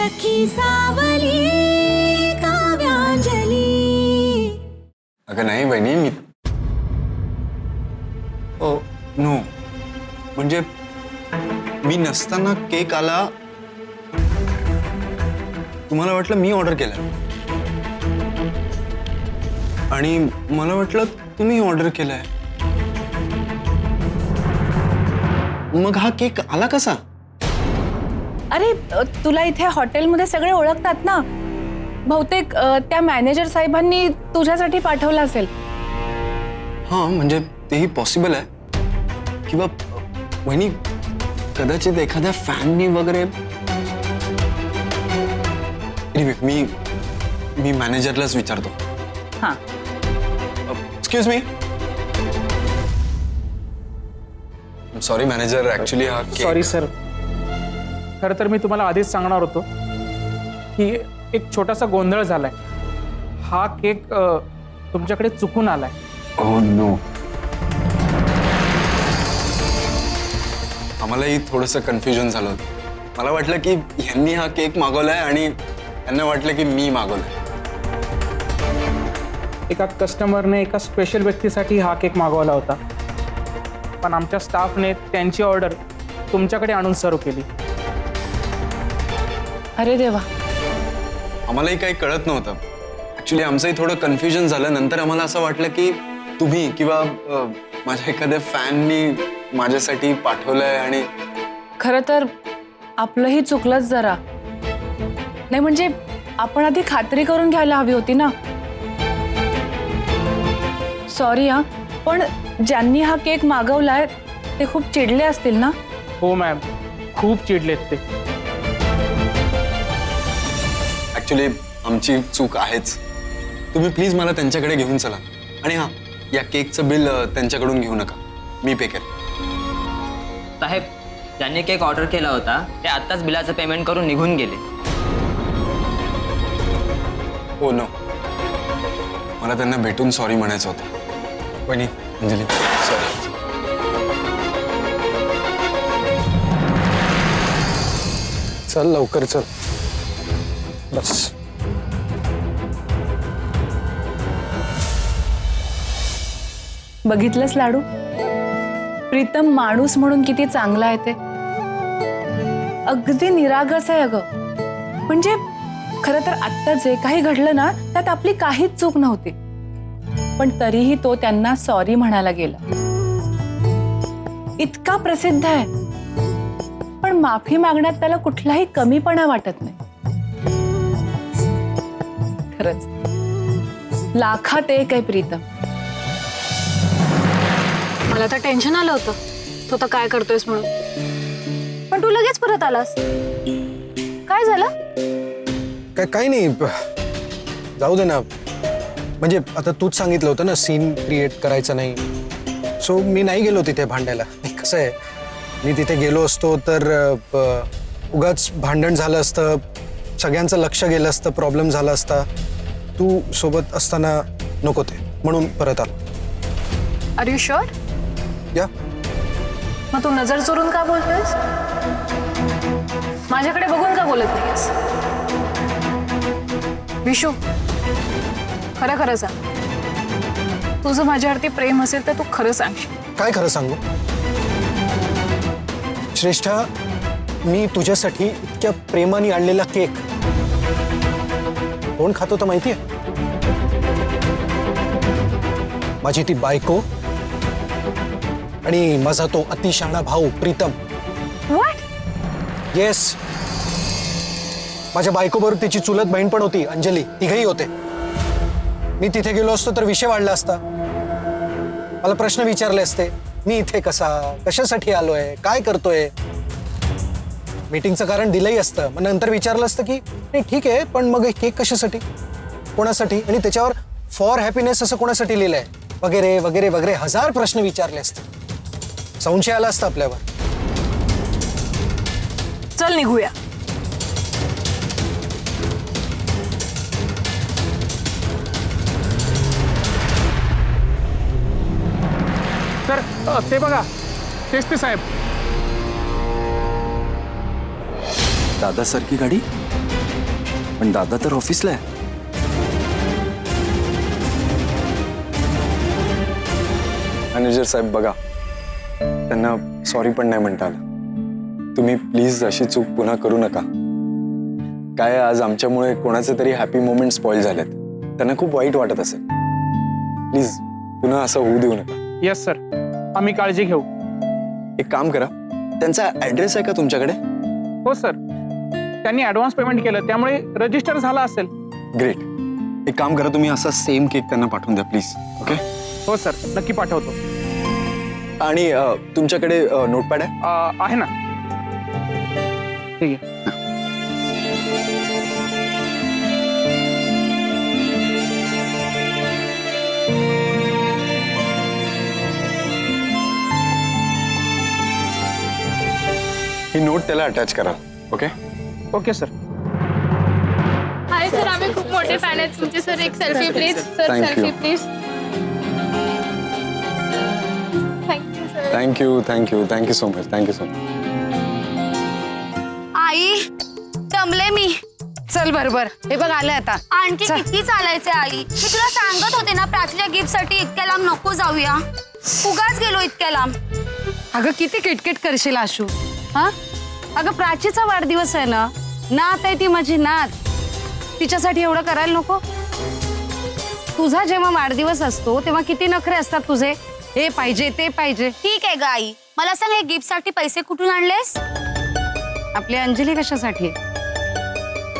सखी सावली काव्यांजली। अगं नाही बहिणी, मी नो म्हणजे मी नसताना केक आला, तुम्हाला वाटलं मी ऑर्डर केला आणि मला वाटलं तुम्ही ऑर्डर केलाय, मग हा केक आला कसा? अरे तुला इथे हॉटेलमध्ये सगळे ओळखतात ना, बहुतेक त्या मॅनेजर साहेबांनी तुझ्यासाठी पाठवलं असेल। हां म्हणजे तेही पॉसिबल आहे, किंवा वहिनी कदाचित एखाद्या फॅननी वगैरे। मी मॅनेजरलाच विचारतो। हां excuse me, sorry manager, actually हा सॉरी सर, खरं तर मी तुम्हाला आधीच सांगणार होतो की एक छोटासा गोंधळ झालाय। हा केक तुमच्याकडे चुकून आलाय। ओह नो, आम्हालाही थोडंसं कन्फ्युजन झालं होतं। मला वाटलं की यांनी हा केक मागवलाय आणि त्यांना वाटलं की मी मागवलाय। एका कस्टमरने एका स्पेशल व्यक्तीसाठी हा केक मागवला होता, पण आमच्या स्टाफने त्यांची ऑर्डर तुमच्याकडे आणून सर्व केली। अरे देवा, आम्हालाही काही कळत नव्हतं। ऍक्च्युली आमचंही थोडं कन्फ्युजन झालं। नंतर आम्हाला असं वाटलं की तुम्ही किंवा माझ्या एखाद्या फॅननी माझ्यासाठी पाठवलंय आणि खरं तर आपलंही चुकलंच जरा। नाही म्हणजे आपण आधी खात्री करून घ्यायला हवी होती ना। सॉरी हा, पण ज्यांनी हा केक मागवलाय ते खूप चिडले असतील ना? हो मॅम, खूप चिडलेत ते। ऍक्च्युली आमची चूक आहेच। तुम्ही प्लीज मला त्यांच्याकडे घेऊन चला, आणि हां, या केकचं बिल त्यांच्याकडून घेऊ नका, मी पे करेन। साहेब, ज्यांनी केक ऑर्डर केला होता ते आत्ताच बिलाचं पेमेंट करून निघून गेले। हो नो, मला त्यांना भेटून सॉरी म्हणायचं होतं। वहिनी, अंजली, सॉरी। चल लवकर चल, बस। बघितलंस लाडू, प्रीतम माणूस म्हणून किती चांगला आहे ते। अगदी निरागस आहे अगं। म्हणजे खरं तर आत्ता जे काही घडलं ना, त्यात आपली काहीच चूक नव्हती, पण तरीही तो त्यांना सॉरी म्हणायला गेला। इतका प्रसिद्ध आहे, पण माफी मागण्यात त्याला कुठलाही कमीपणा वाटत नाही। खरंच लाखात एक आहे प्रीतम। मला तर टेन्शन आलं होतं तू तर काय करतोयस म्हणून, पण तू लगेच परत आलास। काय झालं? काही नाही, जाऊ दे ना। म्हणजे आता तूच सांगितलं होतं ना सीन क्रिएट करायचं नाही, सो मी नाही गेलो तिथे भांडायला। कसं आहे, मी तिथे गेलो असतो तर उगाच भांडण झालं असतं, सगळ्यांचं लक्ष गेलं असतं, प्रॉब्लेम झाला असता। तू सोबत असताना नको ते, म्हणून परत आलो। Are you sure? या, मग तू नजर चोरून का बोलतोयस? माझ्याकडे बघून का बोलत नाहीस? विशू, खरं खरं सांग, तुझं माझ्यावरती प्रेम असेल तर तू खरं सांगशील। काय खरं सांगू श्रेष्ठा, मी तुझ्यासाठी इतक्या प्रेमाने आणलेला केक कोण खातो तर माहितीये? माझी ती बायको आणि माझा तो अतिशहाणा भाऊ प्रीतम। व्हॉट? येस, माझ्या बायकोबरोबर तिची चुलत बहीण पण होती अंजली, तिघही होते। मी तिथे गेलो असतो तर विषय वाढला असता, मला प्रश्न विचारले असते, मी इथे कशासाठी आलोय, काय करतोय। मीटिंगचं कारण दिलंही असतं, मग नंतर विचारलं असतं की नाही ठीक आहे, पण मग केक कशासाठी, कोणासाठी, आणि त्याच्यावर फॉर हॅपीनेस असं कोणासाठी लिहिलंय, वगैरे वगैरे वगैरे हजार प्रश्न विचारले असते। संशय आला असता आपल्यावर। चल निघूया। तर ते बघा, तेच ते साहेब। दादासारखी गाडी? पण दादा तर ऑफिसला आहे. मॅनेजर साहेब बघा, त्यांना सॉरी पण नाही म्हणता आलं. तुम्ही प्लीज अशी चूक पुन्हा करू नका. काय आज आमच्यामुळे कोणाचे तरी हॅपी मोमेंट स्पॉइल झालेत. त्यांना खूप वाईट वाटत असेल. प्लीज पुन्हा असं होऊ देऊ नका. येस सर, आम्ही काळजी घेऊ. एक काम करा, त्यांचा ऍड्रेस आहे का तुमच्याकडे? हो सर, त्यांनी ऍडव्हान्स पेमेंट केलं त्यामुळे रजिस्टर झाला असेल. ग्रेट. एक काम करा, तुम्ही असा सेम केक त्यांना पाठवून द्या प्लीज. ओके. हो सर, नक्की पाठवतो. आणि तुमच्याकडे नोटपॅड आहे? आहे ना. ठीक आहे. ही नोट त्याला अटॅच करा. Okay. Okay sir. Hi sir, आम्ही खूप मोठे फॅन आहेत तुमचे. सर एक selfie please. Sir Thank selfie you. Please. Thank you sir. Thank you so much. Thank you so much. आई दमले मी. चल बरोबर, हे बघ आलंय आता. आणखी किती चालायचे आई? मी तुला सांगत होते ना, प्राचीच्या गिफ्ट साठी इतक्या लांब नको जाऊया. उगाच गेलो इतक्या लांब. अगं किती किटकिट करशील आशू. हा अगं प्राचीचा वाढदिवस आहे ना, नात आहे ती माझी नात. तिच्यासाठी एवढं करायला नको. तुझा जेव्हा वाढदिवस असतो तेव्हा किती नखरे असतात तुझे. हे पाहिजे ते पाहिजे. ठीक आहे ग आई, मला सांग, हे गिफ्ट साठी पैसे कुठून आणलेस? आपली अंजली कशासाठी आहे?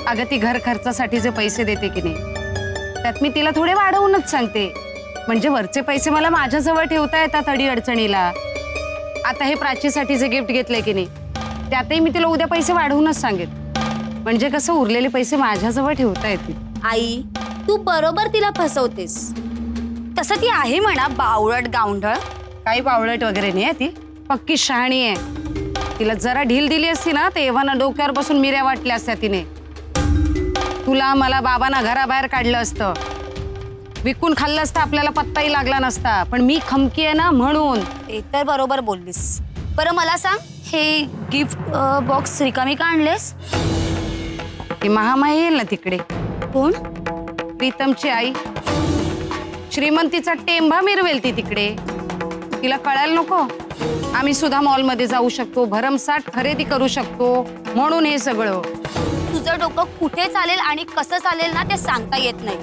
अगं ती घर खर्चासाठी जे पैसे देते की नाही, त्यात मी तिला थोडे वाढवूनच सांगते. म्हणजे वरचे पैसे मला माझ्याजवळ ठेवता येतात अडी अडचणीला. आता हे प्राचीसाठी जे गिफ्ट घेतलंय की नाही, त्यातही मी तिला उद्या पैसे वाढवूनच सांगेन. म्हणजे कसं उरलेले पैसे माझ्याजवळ ठेवता येतील. आई तू बरोबर तिला फसवतेस. तसं ती आहे म्हणा बावळट गावंढळ. काही बावळट वगैरे नाही आहे ती, पक्की शहाणी आहे. तिला जरा ढील दिली असती ना, तेव्हा ना डोक्यावर बसून मिऱ्या वाटल्या असत्या तिने. तुला मला बाबांना घराबाहेर काढलं असतं, विकून खाल्लं असतं, आपल्याला पत्ताही लागला नसता. पण मी खमकी आहे ना म्हणून. ते तर बरोबर बोललीस. बरं मला सांग, हे गिफ्ट बॉक्स रिकामी का आणलेस? ती महामाई येईल ना तिकडे, कोण? प्रीतमची आई. श्रीमंतीचा टेंभा मिरवेल ती तिकडे. तिला कळायला नको आम्ही सुद्धा मॉलमध्ये जाऊ शकतो, भरमसाठ खरेदी करू शकतो, म्हणून हे सगळं. तुझं डोकं कुठे चालेल आणि कसं चालेल ना, ते सांगता येत नाही.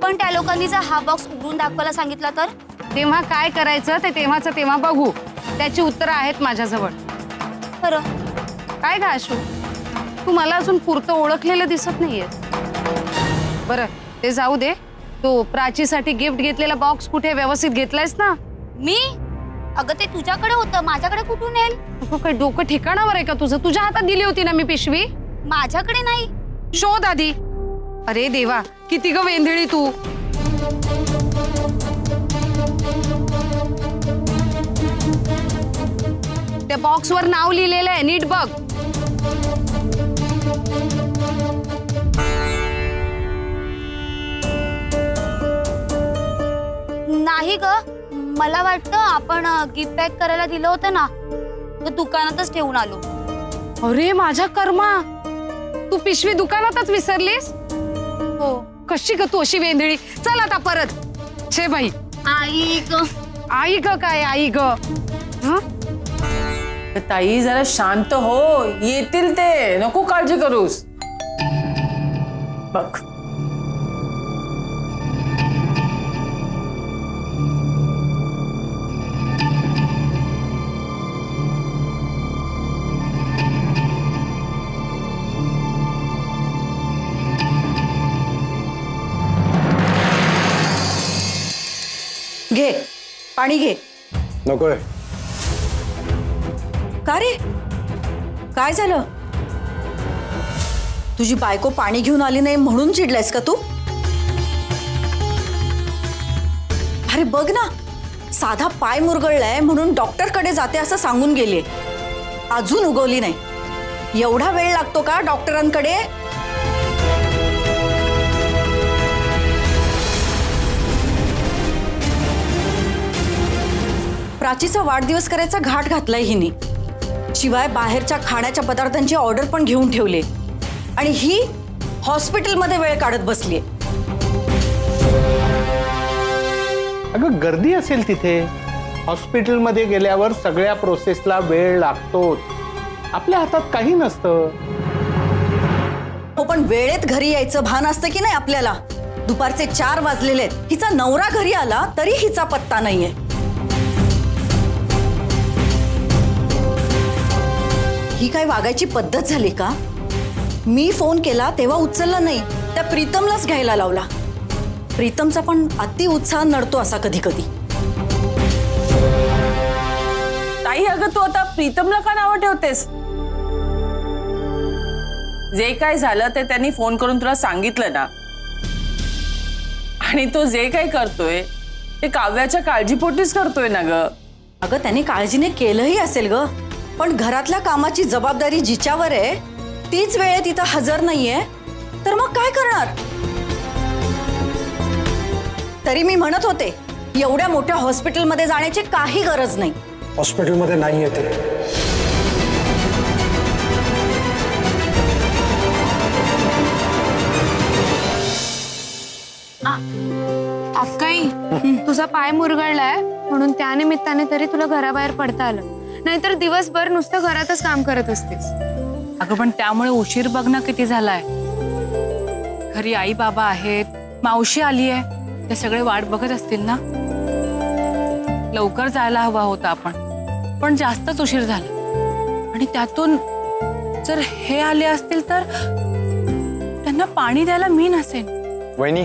पण त्या लोकांनी जर हा बॉक्स उघडून दाखवायला सांगितला तर? तेव्हा काय करायचं ते तेव्हाचं तेव्हा बघू. त्याची उत्तरं आहेत माझ्याजवळ. खरं काय गा आशू, तू मला अजून पुरतं ओळखलेलं दिसत नाहीये. बरं ते जाऊ दे. तो प्राचीसाठी गिफ्ट घेतलेला बॉक्स कुठे व्यवस्थित घेतलायस ना? मी? अगं ते तुझ्याकडे होतं, माझ्याकडे कुठून येईल? तू काय डोकं ठिकाणावर आहे का तुझं? तुझ्या हातात दिली होती ना मी पिशवी. माझ्याकडे नाही. शोध आधी. अरे देवा, किती ग वेंधळी तू. त्या बॉक्सवर नाव लिहिलेलं आहे, नीट बघ. नाही ग, मला वाटतं आपण गिफ्ट पॅक करायला दिलं होतं ना, तर दुकानातच ठेवून आलो. अरे माझ्या कर्मा, तू पिशवी दुकानातच विसरलीस? हो. कशी ग तू अशी वेंधळी. चल आता परत. छे बाई. आई ग. आई ग काय आई ग. हं? ताई जरा शांत हो, येतील ते, नको काळजी करूस. बघ घे पाणी घे. नकोय. का रे, काय झालं? तुझी बायको पाणी घेऊन आली नाही म्हणून चिडलायस का तू? अरे बघ ना, साधा पाय मुरगळलाय म्हणून डॉक्टरकडे जाते असं सांगून गेले, अजून उगवली नाही. एवढा वेळ लागतो का डॉक्टरांकडे? प्राचीचा वाढदिवस करायचा घाट घातलाय हिने. शिवाय बाहेरच्या खाण्याच्या पदार्थांची ऑर्डर पण घेऊन ठेवले. आणि ही हॉस्पिटलमध्ये वेळ काढत बसलीये. अगं गर्दी असेल तिथे. हॉस्पिटलमध्ये गेल्यावर सगळ्या प्रोसेसला वेळ लागतो. आपल्या हातात काही नसतं. हो, पण वेळेत घरी यायचं भान असतं की नाही आपल्याला. दुपारचे 4 वाजलेले आहेत. हिचा नवरा घरी आला तरी हिचा पत्ता नाहीये. ही काय वागायची पद्धत झाली का? मी फोन केला तेव्हा उचलला नाही, त्या प्रीतमलाच घ्यायला लावला. प्रीतमचा पण अति उत्साह नडतो असा कधी कधी. ताई अगं तू आता प्रीतमला का नावं ठेवतेस? जे काय झालं ते त्यांनी फोन करून तुला सांगितलं ना. आणि तो जे काय करतोय ते काव्याच्या काळजीपोटीच करतोय ना ग. अगं त्यांनी काळजीने केलंही असेल ग, पण घरातल्या कामाची जबाबदारी जिच्यावर आहे तीच वेळेत इथं हजर नाहीये तर मग काय करणार? तरी मी म्हणत होते एवढ्या मोठ्या हॉस्पिटलमध्ये जाण्याची काही गरज नाही. हॉस्पिटलमध्ये नाही येते. अक्काई, तुझा पाय मुरगळलाय म्हणून त्या निमित्ताने तरी तुला घराबाहेर पडता आलं. नाहीतर दिवसभर नुसतं घरातच काम करत असतेस. अगं पण त्यामुळे उशीर बघ ना किती झालाय. घरी आई बाबा आहेत, मावशी आली आहे, ते सगळे वाट बघत असतील ना. लवकर जायला हवा होता आपण, पण जास्तच उशीर झाला. आणि त्यातून जर हे आले असतील तर त्यांना पाणी द्यायला मी नसेन. वहिनी,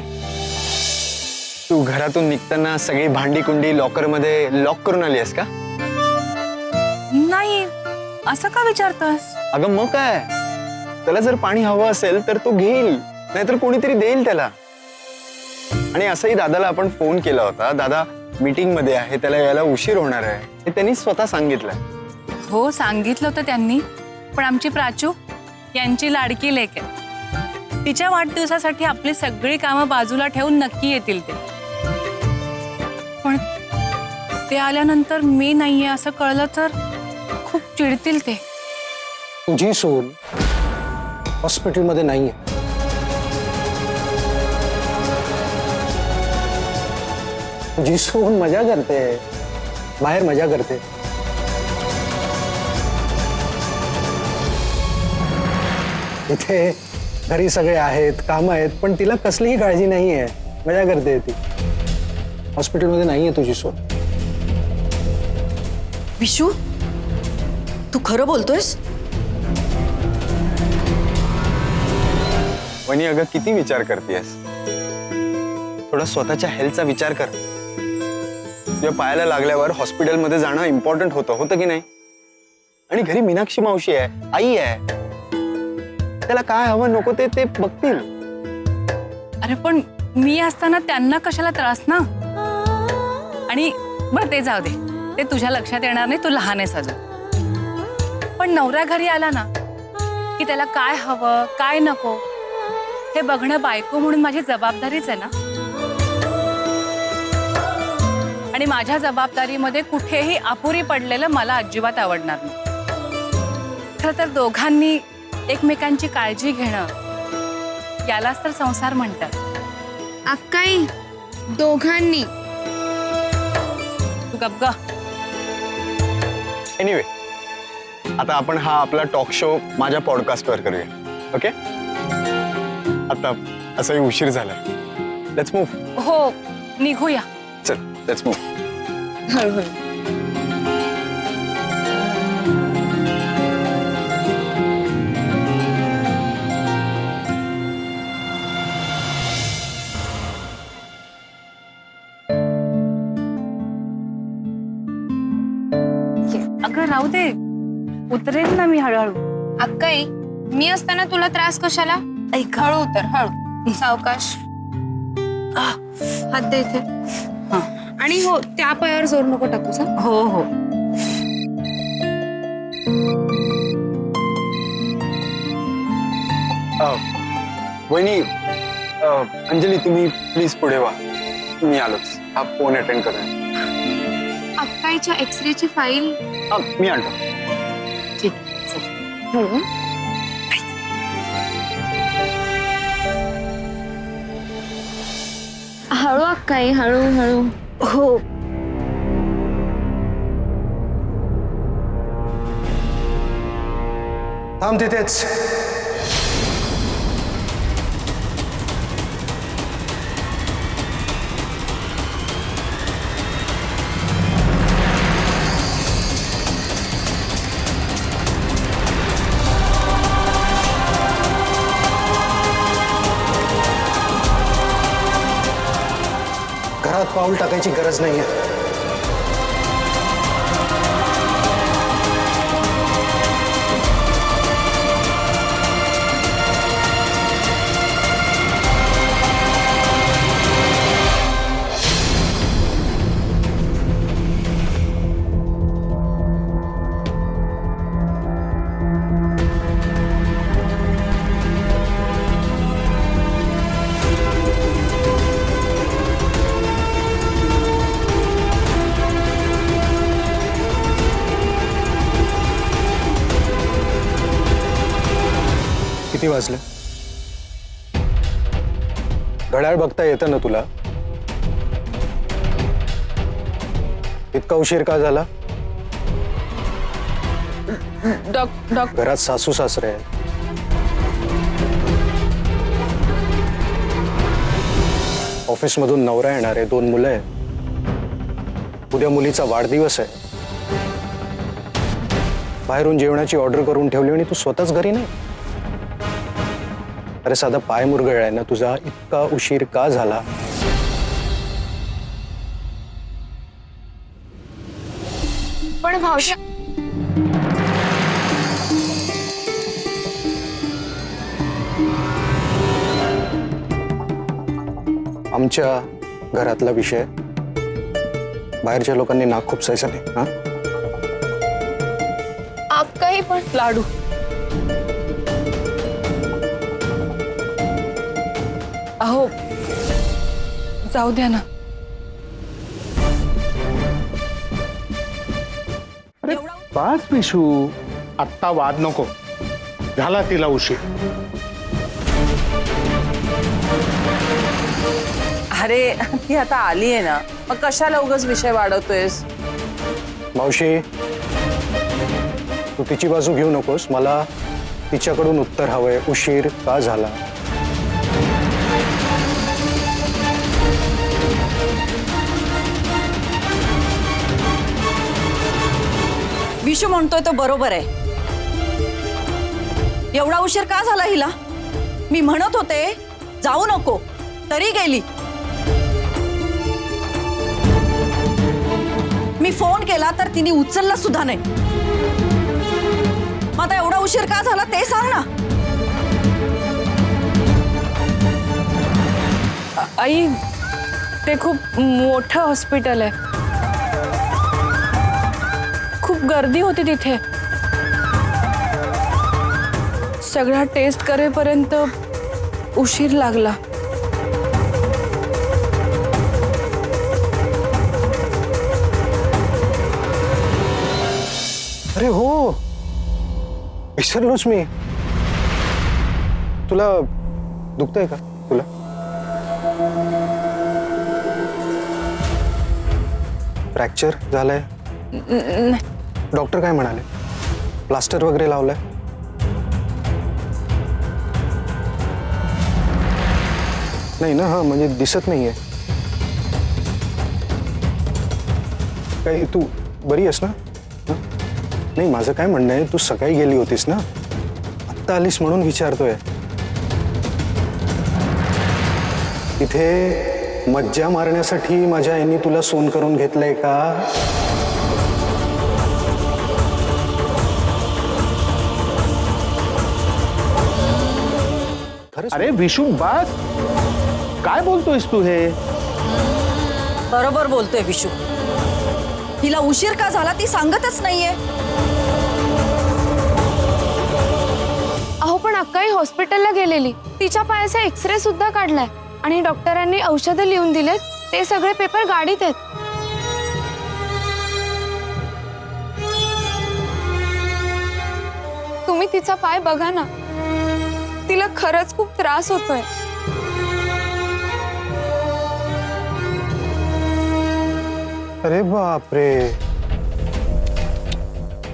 तू घरातून निघताना सगळी भांडी कुंडी लॉकर मध्ये लॉक करून आली आहेस का? नाही, असं का विचारतोस? अगं मग काय, त्याला जर पाणी हवं असेल तर तो घेईल, नाहीतर कोणीतरी देईल त्याला. आणि असंही दादाला आपण फोन केला होता, दादा मीटिंग मध्ये आहे, त्याला यायला उशीर होणार आहे, हे त्यांनी स्वतः सांगितलं. हो सांगितलं होतं त्यांनी, पण आमची प्राचू यांची लाडकी लेक आहे. तिच्या वाढदिवसासाठी आपली सगळी कामं बाजूला ठेवून नक्की येतील ते. पण ते आल्यानंतर मी नाहीये असं कळलं तर खूप चिडतील ते. तुझी सून हॉस्पिटलमध्ये नाहीये. तुझी सून मजा करते, बाहेर मजा करते. इथे घरी सगळे आहेत, काम आहेत, पण तिला कसलीही काळजी नाहीये, मजा करते ती. हॉस्पिटलमध्ये नाहीये तुझी सून. विशू, तू खरं बोलतोयस? वहिनी अगं किती विचार करतेस, थोडा स्वतःच्या हेल्थचा विचार कर. तुझ्या पायाला लागल्यावर हॉस्पिटलमध्ये जाणं इम्पॉर्टंट होतं की नाही? आणि घरी मीनाक्षी मावशी आहे, आई आहे, त्याला काय हवं नको ते ते बघतील. अरे पण मी असताना त्यांना कशाला त्रास ना. आणि बरं ते जाऊ दे, ते तुझ्या लक्षात येणार नाही, तू लहान आहेस अजून. पण नवरा घरी आला ना की त्याला काय हवं काय नको हे बघणं बायको म्हणून माझी जबाबदारीच आहे ना. आणि माझ्या जबाबदारीमध्ये कुठेही अपुरी पडलेलं मला अजिबात आवडणार नाही. खरं तर दोघांनी एकमेकांची काळजी घेणं यालाच तर संसार म्हणतात. अक्काई, दोघांनी. तू गप ग. एनिवे, आता आपण हा आपला टॉक शो माझ्या पॉडकास्टवर करूया, ओके? आता असंही उशीर झालाय, लेट्स मूव्ह. हो निघूया. चल लेट्स मूव्ह. हळूहळू. अगं राहू दे, उतरेल ना मी हळूहळू. अक्काई, मी असताना तुला त्रास कशाला? हळू उतर, हळू, सावकाश. हात दे इथे. आणि हो, त्या पायावर जोर नको टाकूस. हो हो. वहिनी, अंजली तुम्ही प्लीज पुढे व्हा, मी आलोच. हा फोन अटेंड करूया. अक्काईच्या एक्सरेची फाईल. मी आणतो. ठीक आहे, चल. हळू. हळू अक्काई, हळू हळू. हो. थांब तिथेच. घरात पाऊल टाकायची गरज नाहीये. किती वाजले? घड्याळ बघता येतं ना तुला? इतका उशीर का झाला? घरात सासू सासरे आहेत. ऑफिसमधून नवरा येणार आहे, 2 मुलं आहेत. उद्या मुलीचा वाढदिवस आहे. बाहेरून जेवणाची ऑर्डर करून ठेवली आणि तू स्वतःच घरी नाही. अरे साधा पाय मुरगळलाय ना तुझा, इतका उशीर का झाला? पण भाऊजी, आमच्या घरातला विषय बाहेरच्या लोकांनी नाक खुपसायचं नाही. हा, अक्काई पण लाडू. अहो जाऊ द्या ना. अरे बस विशू, आत्ता वाद नको. झाला तिला उशीर. अरे ती आता आली आहे ना, मग कशाला उगाच विषय वाढवतोयस? मावशी, तू तिची बाजू घेऊ नकोस. मला तिच्याकडून उत्तर हवंय, उशीर का झाला? विशू म्हणतोय तो बरोबर आहे. एवढा उशीर का झाला हिला? मी म्हणत होते जाऊ नको, तरी गेली. मी फोन केला तर तिने उचलला सुद्धा नाही. मग आता एवढा उशीर का झाला ते सांग ना. आई, ते खूप मोठं हॉस्पिटल आहे. खूप गर्दी होती तिथे. सगळा टेस्ट करेपर्यंत उशीर लागला. अरे हो, विसरलोच मी. तुला दुखतंय का? तुला फ्रॅक्चर झालंय? डॉक्टर काय म्हणाले? प्लास्टर वगैरे लावलंय? नाही ना? हा, म्हणजे दिसत नाहीये. काही तू बरी आहेस ना? नाही, माझं काय म्हणणं आहे, तू सकाळी गेली होतीस ना, आत्ता आलीस म्हणून विचारतोय. इथे मज्जा मारण्यासाठी माझ्या यांनी तुला सून करून घेतलंय का? अरे विशू बस, काय बोलतोयस तू हे? बरोबर बोलतोय विशू. हिला उशीर का झाला ती सांगतच नाहीये. अहो पण अक्काई हॉस्पिटलला गेलेली. तिच्या पायाचा एक्सरे सुद्धा काढलाय आणि डॉक्टरांनी औषधं लिहून दिलेत. ते सगळे पेपर गाडीत आहेत. तुम्ही तिचा पाय बघा ना. तिला खरंच खूप त्रास होतोय. अरे बापरे,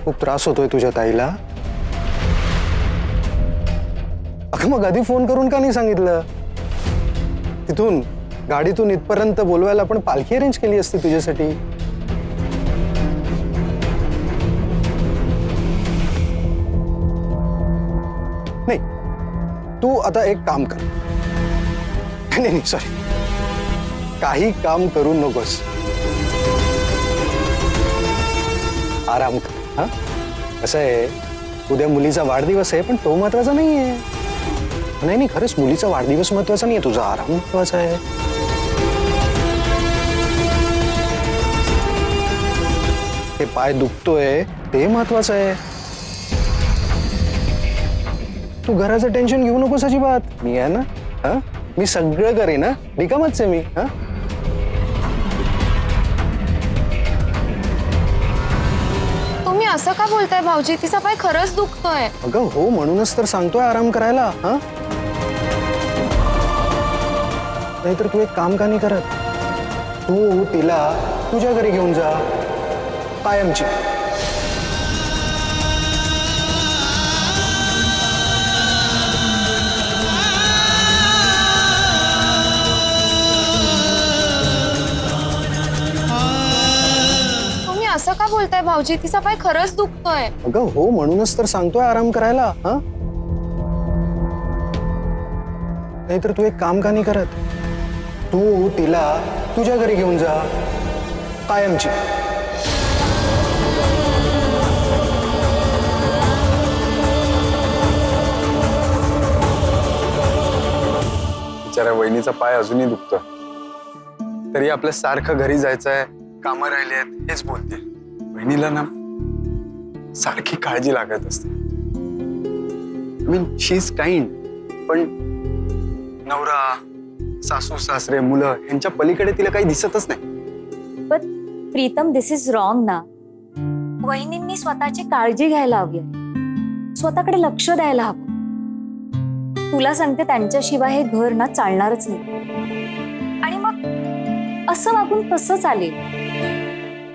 खूप त्रास होतोय तुझ्या ताईला. अगं मग आधी फोन करून का नाही सांगितलं? तिथून गाडीतून इथपर्यंत बोलवायला आपण पालखी अरेंज केली असती तुझ्यासाठी. नाही, तू आता एक काम कर. नाही सॉरी, काही काम करू नकोस. आराम कर. हा, कसं आहे, उद्या मुलीचा वाढदिवस आहे, पण तो महत्वाचा नाहीये. नाही, खरंच मुलीचा वाढदिवस महत्वाचा नाहीये, तुझा आराम महत्वाचा आहे. ते पाय दुखतोय ते महत्वाचं आहे. तू घराचं टेन्शन घेऊ नकोस अजिबात. मी आहे ना. हा, मी सगळं करेन. ना रिकामच आहे मी. हा, तुम्ही असं का बोलताय भाऊजी? तिचा पाय खरंच दुखतोय. अगं हो, म्हणूनच तर सांगतोय आराम करायला. हा, नाहीतर तू एक काम का नाही करत? तू तिला तुझ्या घरी घेऊन जा, कायमची. तुम्ही असं का बोलताय भाऊजी? तिचा पाय खरंच दुखतोय. अगं हो, म्हणूनच तर सांगतोय आराम करायला. हा, नाहीतर तू एक काम का नाही करत? तू तिला तुझ्या घरी घेऊन जा, कायमची. बिचाऱ्या वहिनीचा पाय अजूनही दुखतोय, तरी आपल्या सारखं घरी जायचंय, कामं राहिली आहेत हेच बोलते. वहिनीला ना सारखी काळजी लागत असते. I mean she is kind, पण नवरा, सासू सासरे, मुलं यांच्या पलीकडे तिला काही दिसतच नाही. पण प्रीतम, दिस इज रॉंग ना. वहिनींनी स्वतःची काळजी घ्यायला हवी, स्वतःकडे लक्ष द्यायला हवं. तुला सांगते, त्यांच्याशिवाय हे घर ना चालणारच नाही. आणि मग असं वागून कसं चालेल?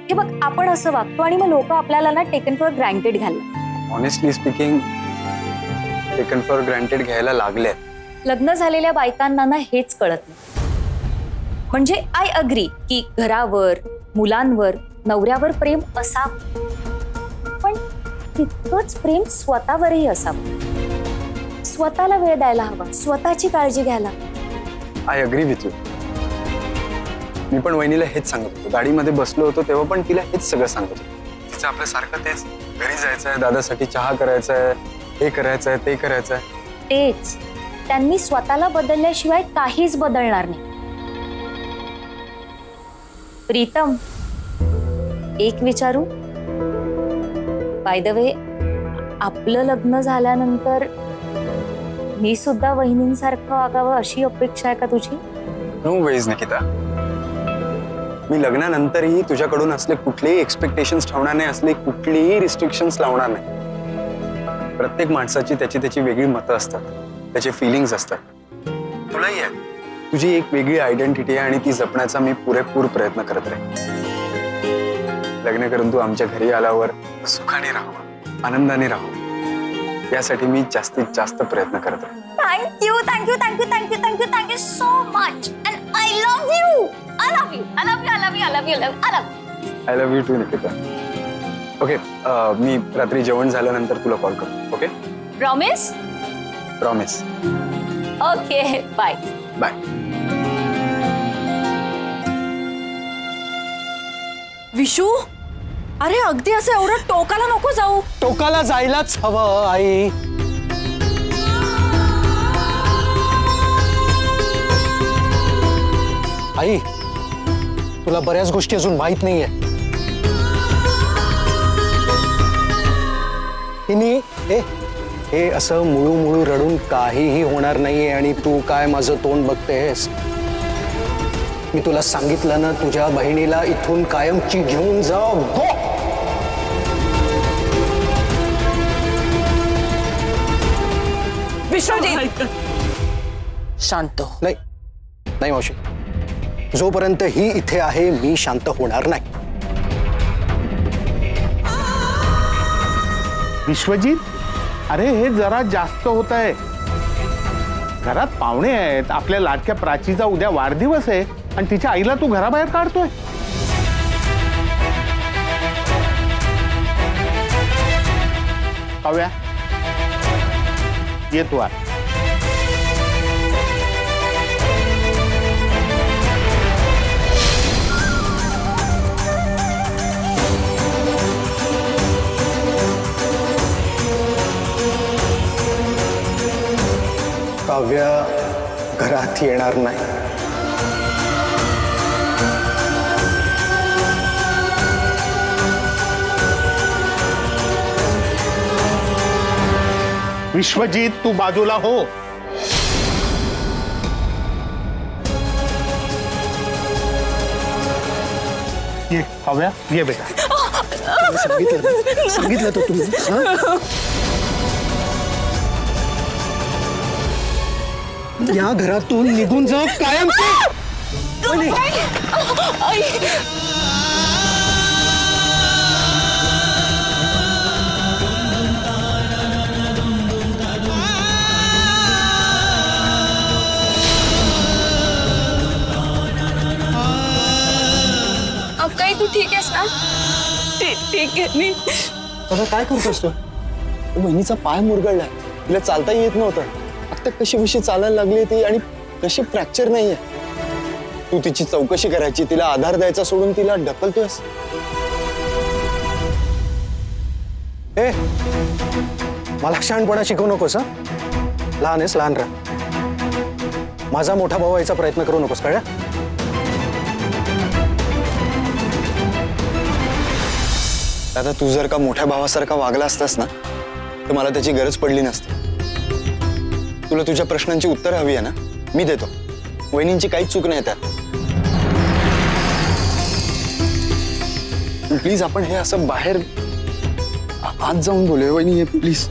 हे बघ, आपण असं वागतो आणि मग लोक आपल्याला ना टेकन फॉर ग्रँटेड घ्यायला. Honestly speaking, taken for granted घ्यायला लागले. लग्न झालेल्या बायकांना ना हेच कळत नाही. म्हणजे आय अग्री की घरावर, मुलांवर, नवऱ्यावर प्रेम असावं, पण तितकंच प्रेम स्वतःवरही असावं. स्वतःला वेळ द्यायला हवा, स्वतःची काळजी घ्यायला. I agree with you. मी पण वहिनीला हेच सांगत होतो. गाडीमध्ये बसलो होतो तेव्हा पण तिला हेच सगळं सांगत होतो. तिचं आपल्यासारखं तेच, घरी जायचंय, दादासाठी चहा करायचाय, हे करायचंय, ते करायचंय. तेच, त्यांनी स्वतःला बदलल्याशिवाय काहीच बदलणार नाही. प्रीतम, एक विचारू? बाय द वे, आपलं लग्न झाल्यानंतर मी सुद्धा वहिनींसारखं वागावं अशी अपेक्षा आहे का तुझी? No ways Nikita. मी लग्नानंतरही तुझ्याकडून असले कुठलेही एक्सपेक्टेशन्स ठेवणार नाही, असले कुठलेही रिस्ट्रिक्शन्स लावणार नाही. प्रत्येक माणसाची त्याची वेगळी मतं असतात, त्याचे फिलिंग्स असतात. तुलाही आहे, तुझी एक वेगळी आयडेंटिटी आहे आणि ती जपण्याचा मी पुरेपूर प्रयत्न करत राहीन. लग्न करून तू आमच्या घरी आल्यावर सुखाने राहावं, आनंदाने राहावं, यासाठी मी जास्तीत जास्त प्रयत्न करत राहीन. Thank you thank you thank you thank you thank you thank you so much. And I love you. I love you. I love you. I love you. I love you. I love. I love you too Nikita. Okay, मी रात्री जेवण झाल्यानंतर तुला call करतो. Okay, promise? Promise. Okay, bye. Bye. Vishu, अरे अगदी असं एवढं टोकाला नको जाऊ. टोकाला जायलाच हवं आई. आई, तुला बऱ्याच गोष्टी अजून माहित नाहीये. हे असं मुळू मुळू रडून काहीही होणार नाहीये. आणि तू काय माझं तोंड बघतेस? मी तुला सांगितलं ना, तुझ्या बहिणीला इथून कायमची घेऊन जा. गो. विश्वजित, शांत हो. नाही मावशी, जोपर्यंत ही इथे आहे मी शांत होणार नाही. विश्वजित, अरे हे जरा जास्त होत आहे. घरात पाहुणे आहेत, आपल्या लाडक्या प्राचीचा उद्या वाढदिवस आहे आणि तिच्या आईला तू घराबाहेर काढतोय. काव्या, ये तू आत. काव्या घरात येणार नाही. विश्वजित, तू बाजूला हो. ये काव्या, ये बेटा. सांगितलं तर तुम्ही हा? या घरातून निघून जा कायमचे. अक्काई तू ठीक आहेस ना? ठीक आहे मी. आता काय करतोस तू? बहिणीचा पाय मुरगळलाय, तिला चालता येत नव्हतं. आता कशी कशी चालायला लागली ती आणि कशी फ्रॅक्चर नाहीये. तू तिची चौकशी करायची, तिला आधार द्यायचा सोडून तिला ढकलतोयस. ए, मला शहाणपणा शिकवू नकोस. हं? लहान आहेस, लहान राहा. माझा मोठा भाऊ व्हायचा प्रयत्न करू नकोस, कळलं? दादा, तू जर का मोठ्या भावासारखा वागला असतास ना तर मला त्याची गरज पडली नसती. तुला तुझ्या प्रश्नांची उत्तर हवी आहे ना, मी देतो. वहिनींची काहीच चूक नाही त्यात. प्लीज आपण हे असं बाहेर आत जाऊन बोलूया. वहिनी हे प्लीज.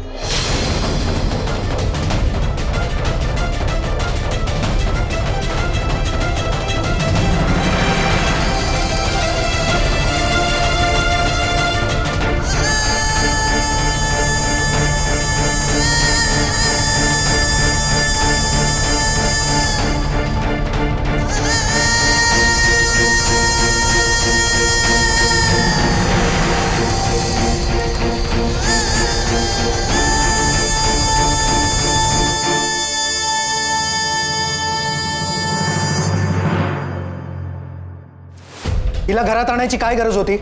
हिला घरात आणायची काय गरज होती?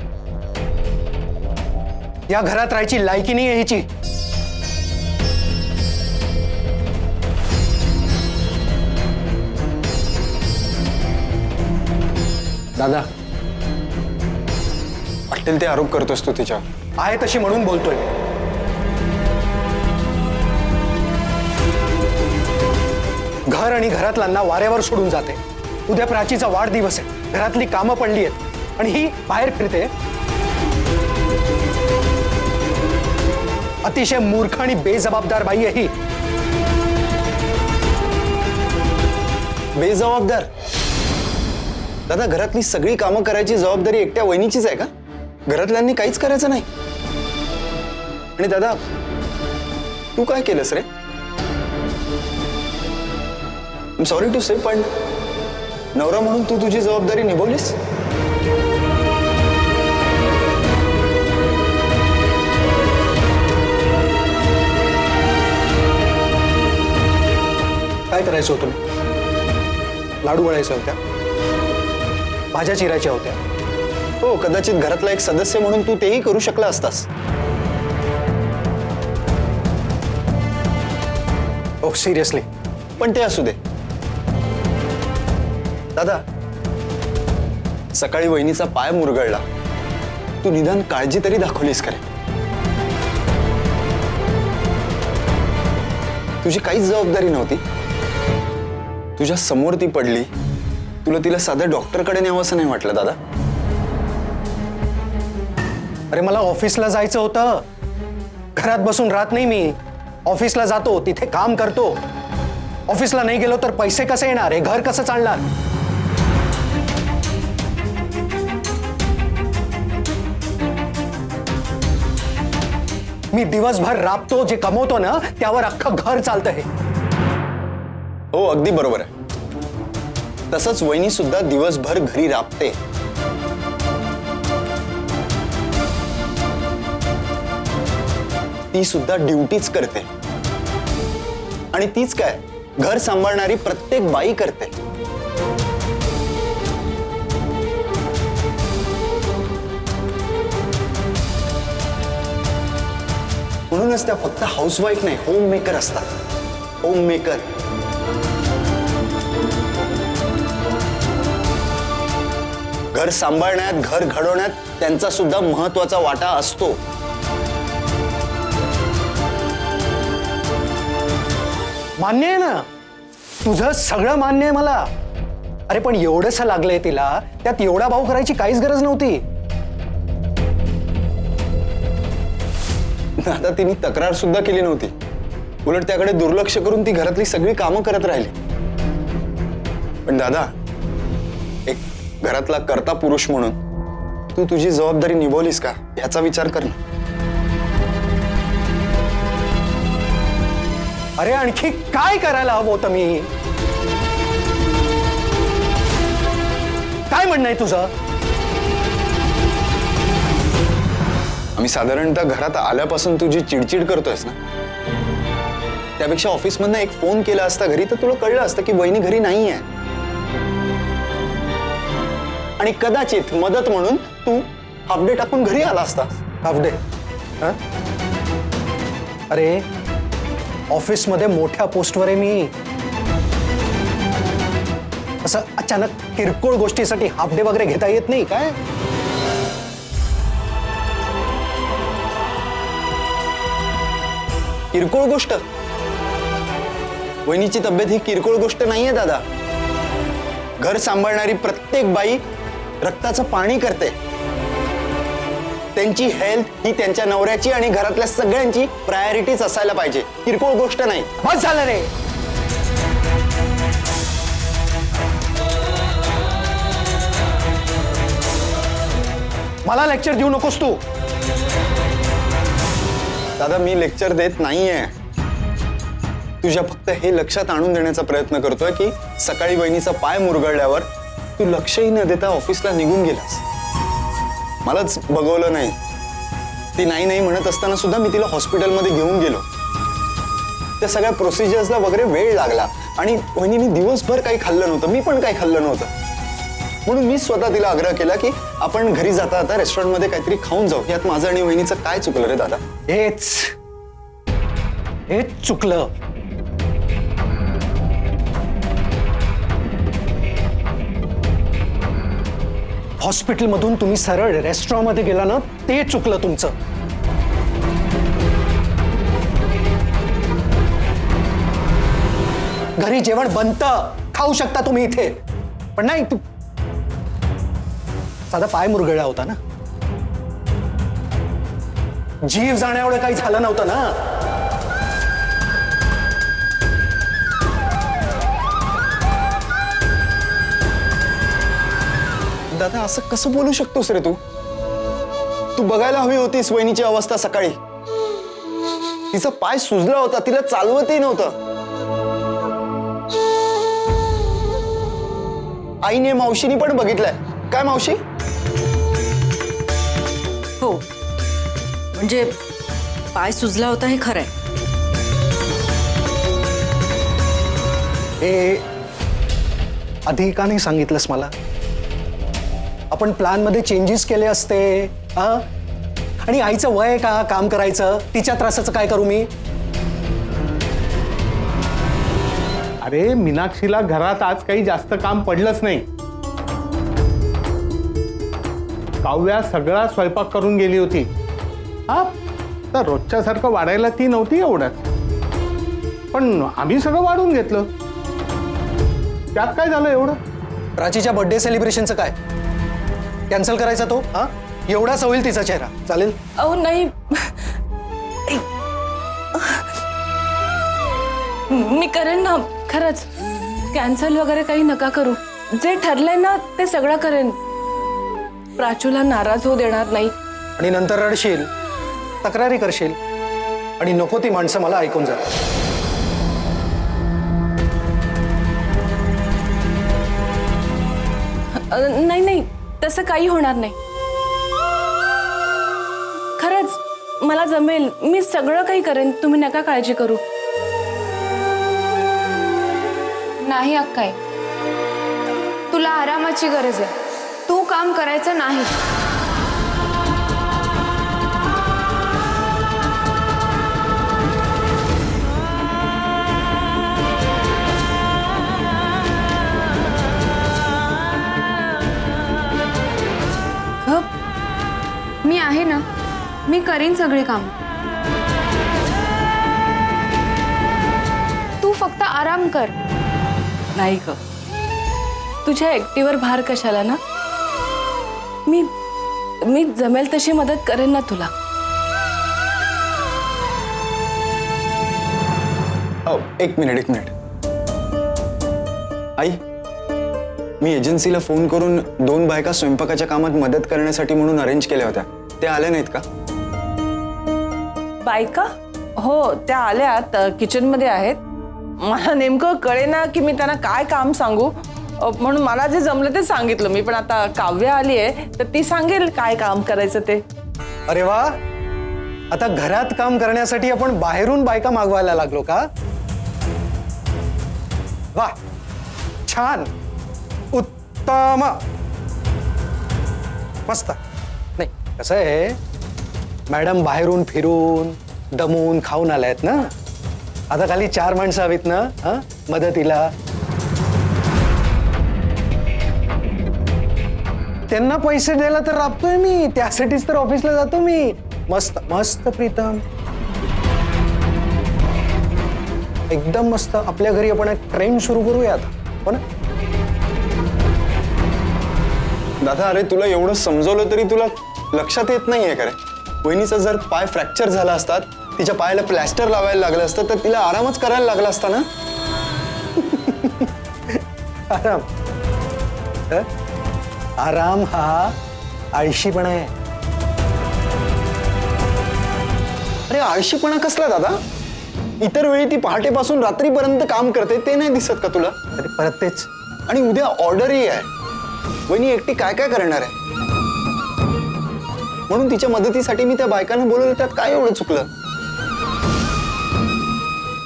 या घरात राहायची लायकी नाही आहे हिची. दादा, वाटेल ते आरोप करतोस तू तिच्यावर. आहे तशी म्हणून बोलतोय. घर आणि घरातल्यांना वाऱ्यावर सोडून जाते. उद्या प्राचीचा वाढदिवस आहे, घरातली कामं पडली आहेत आणि ही बाहेर फिरते. अतिशय मूर्ख आणि बेजबाबदार बाई आहे ही. बेजबाबदार? दादा, घरातली सगळी कामं करायची जबाबदारी एकट्या वहिनीचीच आहे का? घरातल्यांनी काहीच करायचं नाही? आणि दादा, तू काय केलंस रे? सॉरी टू से, पण नवरा म्हणून तू तुझी जबाबदारी निभावलीस? काय करायचं होतं? लाडू वळायच्या होत्या, भाज्या चिरायच्या होत्या. हो, कदाचित घरातला एक सदस्य म्हणून तू तेही करू शकला असतास. ओ सिरियसली? पण ते असू दे. दादा, सकाळी वहिनीचा पाय मुरगळला, तू निदान काळजी तरी दाखवलीस खरे. तुझी काहीच जबाबदारी नव्हती. तुझ्या समोर ती पडली, तुला तिला साधं डॉक्टरकडे न्यावं असं नाही वाटलं दादा? अरे मला ऑफिसला जायचं होतं. घरात बसून राहत नाही मी. ऑफिसला जातो, तिथे काम करतो. ऑफिसला नाही गेलो तर पैसे कसे येणार? हे घर कसं चालणार? मी दिवसभर राबतो, जे कमवतो ना त्यावर अख्खं घर चालतं हे. हो अगदी बरोबर आहे. तसंच वहिनी सुद्धा दिवसभर घरी राबते. ती सुद्धा ड्युटीच करते. आणि तीच काय, घर सांभाळणारी प्रत्येक बाई करते. म्हणूनच त्या फक्त हाऊसवाईफ नाही, होम मेकर असतात. Home maker. घर सांभाळण्यात, घर घडवण्यात त्यांचा सुद्धा महत्वाचा वाटा असतो. मान्य आहे ना, तुझं सगळं मान्य आहे मला. अरे पण एवढंसं लागलंय तिला, त्यात एवढा भाव करायची काहीच गरज नव्हती. आता तिने तक्रार सुद्धा केली नव्हती. उलट त्याकडे दुर्लक्ष करून ती घरातली सगळी कामं करत राहिली. पण दादा, एक घरातला कर्ता पुरुष म्हणून तू तुझी जबाबदारी निभावलीस का याचा विचार कर ना. अरे आणखी काय करायला हवं होतं मी? काय म्हणणं आहे तुझं? आम्ही साधारणतः घरात आल्यापासून तुझी चिडचिड करतोयस ना, त्यापेक्षा ऑफिसमधनं एक फोन केला असता घरी तर तुला कळलं असतं की वहिनी घरी नाहीये. आणि कदाचित मदत म्हणून तू हाफ डे टाकून घरी आला असता. Half day? अरे ऑफिसमध्ये मोठ्या पोस्टवर आहे मी. असं अचानक किरकोळ गोष्टीसाठी हाफ डे वगैरे घेता येत नाही काय? किरकोळ गोष्ट? वहिनीची तब्येत ही किरकोळ गोष्ट नाहीये दादा. घर सांभाळणारी प्रत्येक बाई रक्ताचं पाणी करते. त्यांची हेल्थ ही त्यांच्या नवऱ्याची आणि घरातल्या सगळ्यांची प्रायोरिटीच असायला पाहिजे, किरकोळ गोष्ट नाही. बस झालं रे. मला लेक्चर देऊ नकोस तू. दादा मी लेक्चर देत नाहीये. तुझ्या फक्त हे लक्षात आणून देण्याचा प्रयत्न करतोय की सकाळी वहिनीचा पाय मुरगळल्यावर तू लक्षही न देता ऑफिसला निघून गेलास. मलाच बघवलं नाही. ती नाही नाही म्हणत असताना सुद्धा मी तिला हॉस्पिटलमध्ये घेऊन गेलो. त्या सगळ्या प्रोसिजर्सला वगैरे वेळ लागला आणि वहिनीने दिवसभर काही खाल्लं नव्हतं, मी पण काही खाल्लं नव्हतं. म्हणून मी स्वतः तिला आग्रह केला की आपण घरी जाता आता रेस्टॉरंटमध्ये काहीतरी खाऊन जाऊ. यात माझं आणि वहिनीचं काय चुकलं रे दादा? हेच चुकलं. हॉस्पिटलमधून तुम्ही सरळ रेस्टॉरंटमध्ये गेला ना, ते चुकलं तुमचं. घरी जेवण बनतं, खाऊ शकता तुम्ही इथे. पण नाही, तू साधा पाय मुरगळला होता ना, जीव जाण्या एवढं काही झालं नव्हतं ना. दादा असं कसं बोलू शकतोस रे तू? तू बघायला हवी होतीस वहिनीची अवस्था सकाळी. तिचा पाय सुजला होता, तिला चालवतही नव्हतं. आईने मावशीने पण बघितलंय. काय मावशी? हो, म्हणजे पाय सुजला होता हे खरंय. हे आधी का नाही सांगितलंस मला? आपण प्लॅन मध्ये चेंजेस केले असते. आणि आईचं वय का काम करायचं? तिच्या त्रासाचं काय करू मी? अरे मीनाक्षीला घरात आज काही जास्त काम पडलंच नाही. काव्या सगळा स्वयंपाक करून गेली होती. हा तर रोजच्या सारखं वाढायला ती नव्हती एवढ्यात, पण आम्ही सगळं वाढून घेतलं. त्यात काय झालं एवढं? प्राचीच्या बर्थडे सेलिब्रेशनचं काय? कॅन्सल करायचा तो? एवढाच होईल तिचा चेहरा. चालेल? अहो नाही, मी करेन ना, खरंच. कॅन्सल वगैरे काही नका करू. जे ठरलंय ना ते सगळं करेन. प्राचूला नाराज होऊ देणार नाही. आणि नंतर रडशील, तक्रारी करशील. आणि नको ती माणसं मला ऐकून जातात. नाही नाही, तसं काही होणार नाही. खरंच मला जमेल, मी सगळं काही करेन, तुम्ही नका काळजी करू. नाही अक्काई, तुला आरामाची गरज आहे. तू काम करायचं नाही. मी आहे ना, मी करीन सगळी काम. तू फक्त आराम कर. नाही ग, तुझ्या एकटीवर भार कशाला ना. मी जमेल तशी मदत करेन ना तुला. हो, एक मिनिट. आई, मी एजन्सीला फोन करून 2 बायका स्वयंपाकाच्या कामात मदत करण्यासाठी म्हणून अरेंज केल्या होत्या. ते आल्या नाहीत का? बायका? हो, त्या आल्यात, किचनमध्ये आहेत. मला नेमकं कळेना की मी त्यांना काय काम सांगू, म्हणून मला जे जमलं ते सांगितलं मी. पण आता काव्य आली आहे तर ती सांगेल काय काम करायचं ते. अरे वा, आता घरात काम करण्यासाठी आपण बाहेरून बायका मागवायला लागलो का? वा, छान, उत्तम, मस्त. नाही, कसं आहे, मॅडम बाहेरून फिरून दमून खाऊन आल्यात ना. आता खाली 4 माणसं हवीत ना मदतीला. त्यांना पैसे द्यायला तर राबतोय मी, त्यासाठीच तर ऑफिसला जातो मी. मस्त मस्त प्रीतम, एकदम मस्त. आपल्या घरी आपण एक ट्रेंड सुरू करूयात, हो ना? दादा, अरे तुला एवढं समजवलं तरी तुला लक्षात येत नाहीये का रे? वहिनीचा जर पाय फ्रॅक्चर झाला असतात, तिच्या पायाला प्लॅस्टर लावायला लागलं असतं तर तिला आरामच करायला लागला असता ना. आराम? आराम हा आळशीपणा आहे. अरे आळशीपणा कसला दादा? इतर वेळी ती पहाटेपासून रात्रीपर्यंत काम करते, ते नाही दिसत का तुला? अरे परत तेच. आणि उद्या ऑर्डरही आहे. वहिनी एकटी काय काय करणार आहे? म्हणून तिच्या मदतीसाठी मी त्या बायकांना बोलवलं, त्यात काय एवढं चुकलं?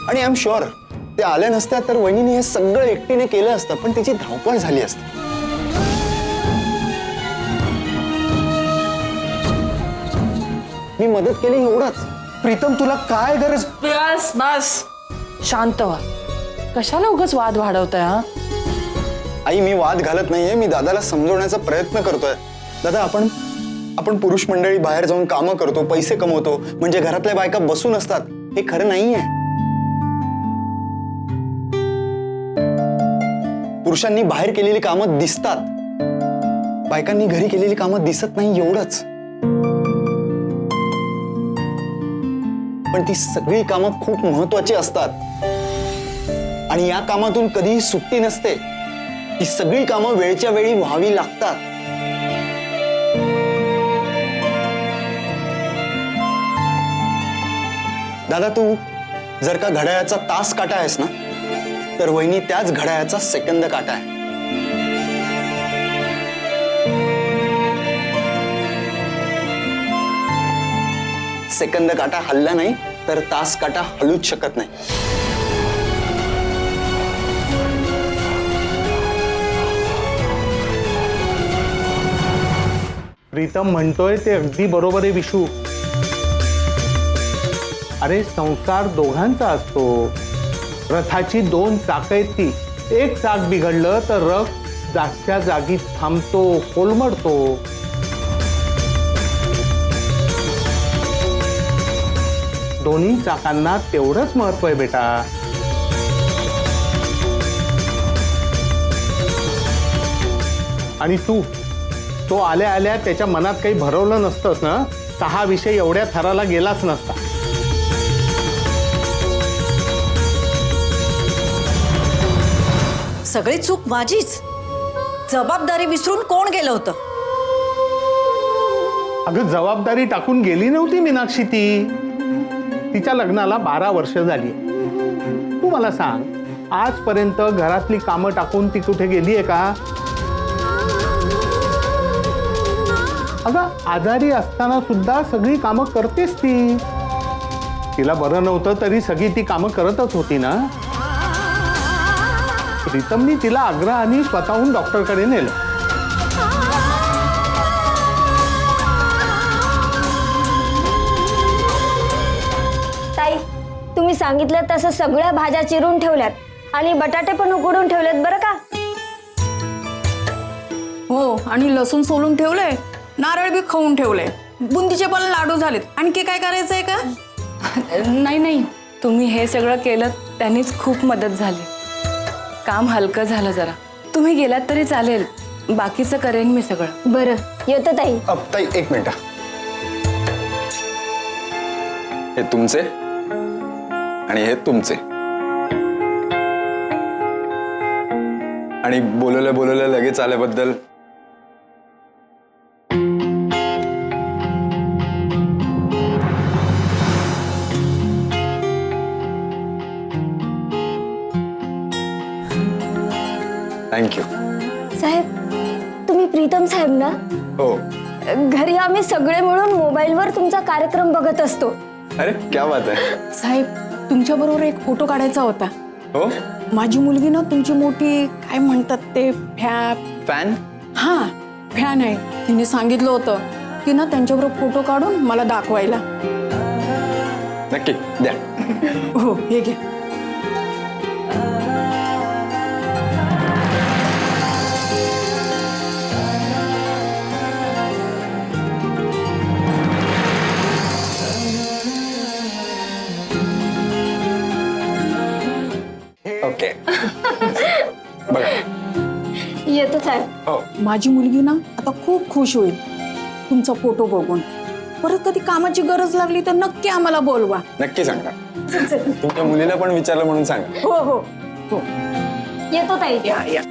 आणि आय एम शुअर त्या आल्या नसत्या तर वहिनीने हे सगळं एकटीने केलं असतं, पण तिची धावपळ झाली असती. मी मदत केली एवढंच. प्रीतम, तुला काय गरज? बस बस, शांत व्हा. कशाला उगाच वाद वाढवताय? हा, आई, मी वाद घालत नाहीये, मी दादाला समजवण्याचा प्रयत्न करतोय. दादा, आपण पुरुष मंडळी बाहेर जाऊन कामं करतो, पैसे कमवतो, म्हणजे घरातल्या बायका बसून असतात, हे खरं नाहीये. पुरुषांनी बाहेर केलेली कामं दिसतात, बायकांनी घरी केलेली कामं दिसत नाही, एवढंच. पण ती सगळी कामं खूप महत्वाची असतात आणि या कामातून कधीही सुट्टी नसते. ती सगळी कामं वेळच्या वेळी व्हावी लागतात. दादा, तू जर का घड्याळाचा तास काटा आहेस ना, तर वहिनी त्याच घड्याळाचा सेकंद काटा आहे. सेकंद काटा हलला नाही तर तास काटा हलूच शकत नाही. प्रीतम म्हणतोय ते अगदी बरोबर आहे विशू. अरे संसार दोघांचा असतो. रथाची 2 चाकं आहेत ती. एक चाक बिघडलं तर रथ जागच्या जागी थांबतो, कोलमडतो. दोन्ही चाकांना तेवढंच महत्व आहे बेटा. आणि तो आल्या आल्या त्याच्या मनात काही भरवलं नसतंस ना, तर हा विषय एवढ्या थराला गेलाच नसता. सगळी चूक माझीच. जबाबदारी विसरून कोण गेलं होतं? अगं, जबाबदारी टाकून गेली नव्हती मीनाक्षी ती. तिच्या लग्नाला 12 वर्ष झाली. तू मला सांग, आजपर्यंत घरातली कामं टाकून ती कुठे गेली आहे का? अगं आजारी असताना सुद्धा सगळी कामं करतेस ती. तिला बरं नव्हतं तरी सगळी ती कामं करतच होती ना. प्रीतमनी तिला आग्रहाने स्वतःहून डॉक्टरकडे नेलं. ताई, तुम्ही सांगितलं तसं सगळ्या भाज्या चिरून ठेवल्यात आणि बटाटे पण उकडून ठेवलेत बरं का. हो, आणि लसूण सोलून ठेवलंय, नारळ बी खाऊन ठेवलंय, बुंदीचे पण लाडू झालेत. आणखी काय करायचंय का? नाही नाही, तुम्ही हे सगळं केलं त्यांनीच खूप मदत झाली. काम हलकं झालं जरा. तुम्ही गेलात तरी चालेल, बाकीचं करेन मी सगळं. बरं, येतं ताई. ताई एक मिनिट. हे तुमचे आणि हे तुमचे. आणि बोलवलं बोलवलं लगेच आल्याबद्दल थँक्यू. साहेब, तुम्ही प्रीतम साहेब ना? हो. घरी आम्ही सगळे मिळून मोबाईलवर तुमचा कार्यक्रम बघत असतो. अरे क्या बात आहे. साहेब, तुमच्या बरोबर एक फोटो काढायचा होता. हो. माझी मुलगी ना तुमची मोठी काय म्हणतात ते फॅन. हा, फॅन आहे. तिने सांगितलं होतं की ना त्यांच्याबरोबर फोटो काढून मला दाखवायला. नक्की द्या. हो, हे घे. ओके. बघा. येतो साहेब. हो. माझी मुलगी ना आता खूप खुश होईल तुमचा फोटो बघून. परत कधी कामाची गरज लागली तर नक्की आम्हाला बोलवा. नक्की सांगा. तुमच्या मुलीला पण विचारलं म्हणून सांगा. हो हो हो. येतो ताई. या.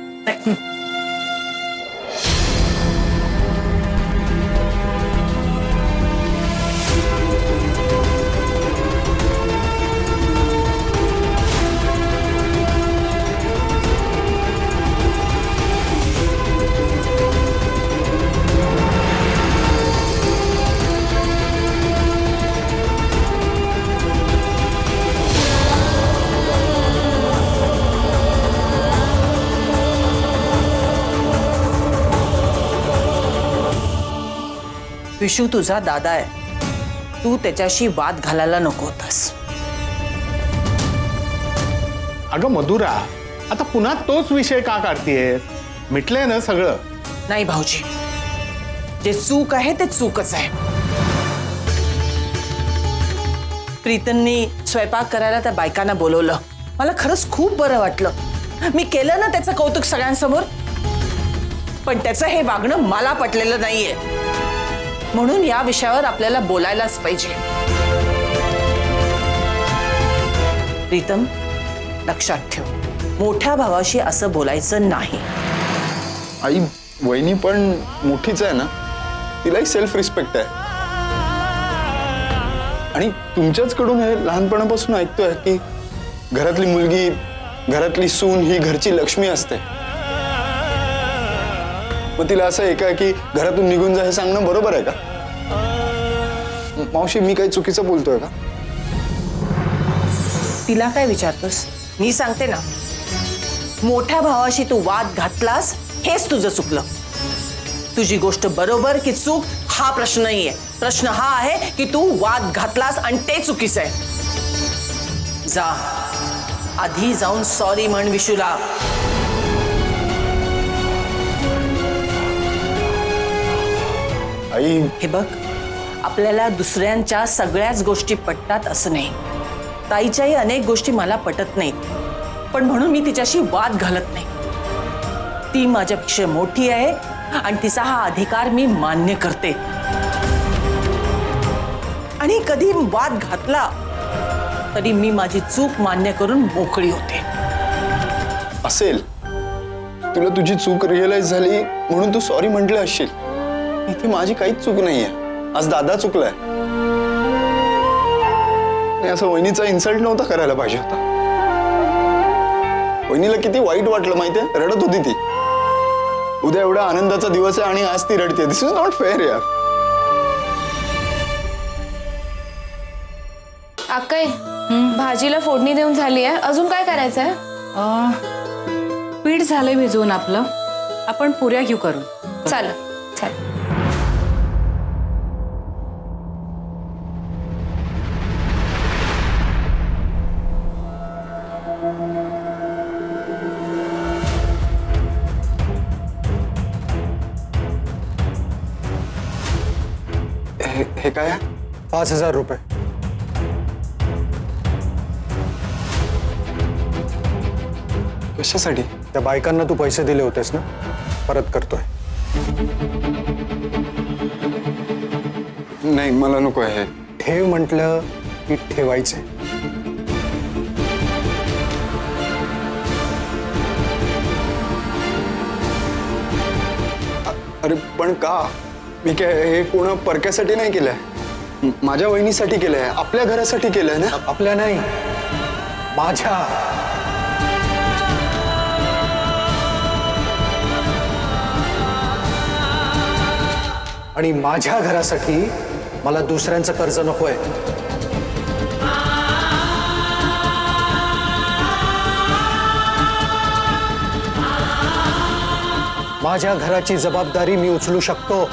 विशू तुझा दादा आहे, तू त्याच्याशी वाद घालायला नको होतास. अगं मधुरा, आता पुन्हा तोच विषय का काढतीये? मिटलंय ना सगळं. नाही भाऊजी, जे चूक आहे ते चूकच आहे. प्रीतमनी स्वयंपाक करायला त्या बायकांना बोलवलं. मला खरंच खूप बरं वाटलं. मी केलं ना त्याचं कौतुक सगळ्यांसमोर. पण त्याचं हे वागणं मला पटलेलं नाहीये. म्हणून या विषयावर आपल्याला बोलायलाच पाहिजे. प्रीतम, लक्षात ठेव, मोठ्या भावाशी असं बोलायचं नाही. आई, वहिनी पण मोठीच आहे ना, तिलाही सेल्फ रिस्पेक्ट आहे. आणि तुमच्याच कडून हे लहानपणापासून ऐकतोय की घरातली मुलगी, घरातली सून ही घरची लक्ष्मी असते. मग तिला असं आहे का की घरातून निघून जा हे सांगणं बरोबर आहे का? मावशी, मी काही चुकीचं बोलतोय का? तिला काय विचारतोस? मी सांगते ना, मोठ्या भावाशी तू वाद घातलास हेच तुझं चुकलं. तुझी गोष्ट बरोबर की चूक हा प्रश्न नाहीये. प्रश्न हा आहे की तू वाद घातलास आणि ते चुकीचं आहे. जा, आधी जाऊन सॉरी म्हण विशूला. आई, हे बघ, आपल्याला दुसऱ्यांच्या सगळ्याच गोष्टी पटतात असं नाही. ताईच्याही अनेक गोष्टी मला पटत नाहीत, पण म्हणून मी तिच्याशी वाद घालत नाही. ती माझ्यापेक्षा मोठी आहे आणि तिचा हा अधिकार मी मान्य करते. आणि कधी वाद घातला तरी मी माझी चूक मान्य करून मोकळी होते. असेल तुला तुझी चूक रिअलाइज झाली म्हणून तू सॉरी म्हटलं असशील. इथे माझी काहीच चूक नाहीये. आज दादा चुकलाय. नाही, असं वहिनीचा इन्सल्ट नव्हता करायला पाहिजे होता. वहिनीला किती वाईट वाटलं माहितीये, रडत होती ती. उद्या एवढा आनंदाचा दिवस आहे आणि आज ती रडते. दिस इज नॉट फेअर यार. अक्काई भाजीला फोडणी देऊन झाली आहे, अजून काय करायचंय? पीठ झालंय भिजवून आपलं, आपण पुऱ्या घेऊ करून. चल चल. हे काय आहे? 5,000 रुपये. कशासाठी? त्या बायकांना तू पैसे दिले होतेस ना, परत करतोय. नाही, मला नको आहे. ठेव म्हटलं की ठेवायचे. अरे पण का? मी काय हे कोणा परक्यासाठी नाही केलंय, माझ्या वहिनीसाठी केलंय, आपल्या घरासाठी केलंय ना. आपल्या नाही, माझ्या. आणि माझ्या घरासाठी मला दुसऱ्यांचं कर्ज नकोय. माझ्या घराची जबाबदारी मी उचलू शकतो.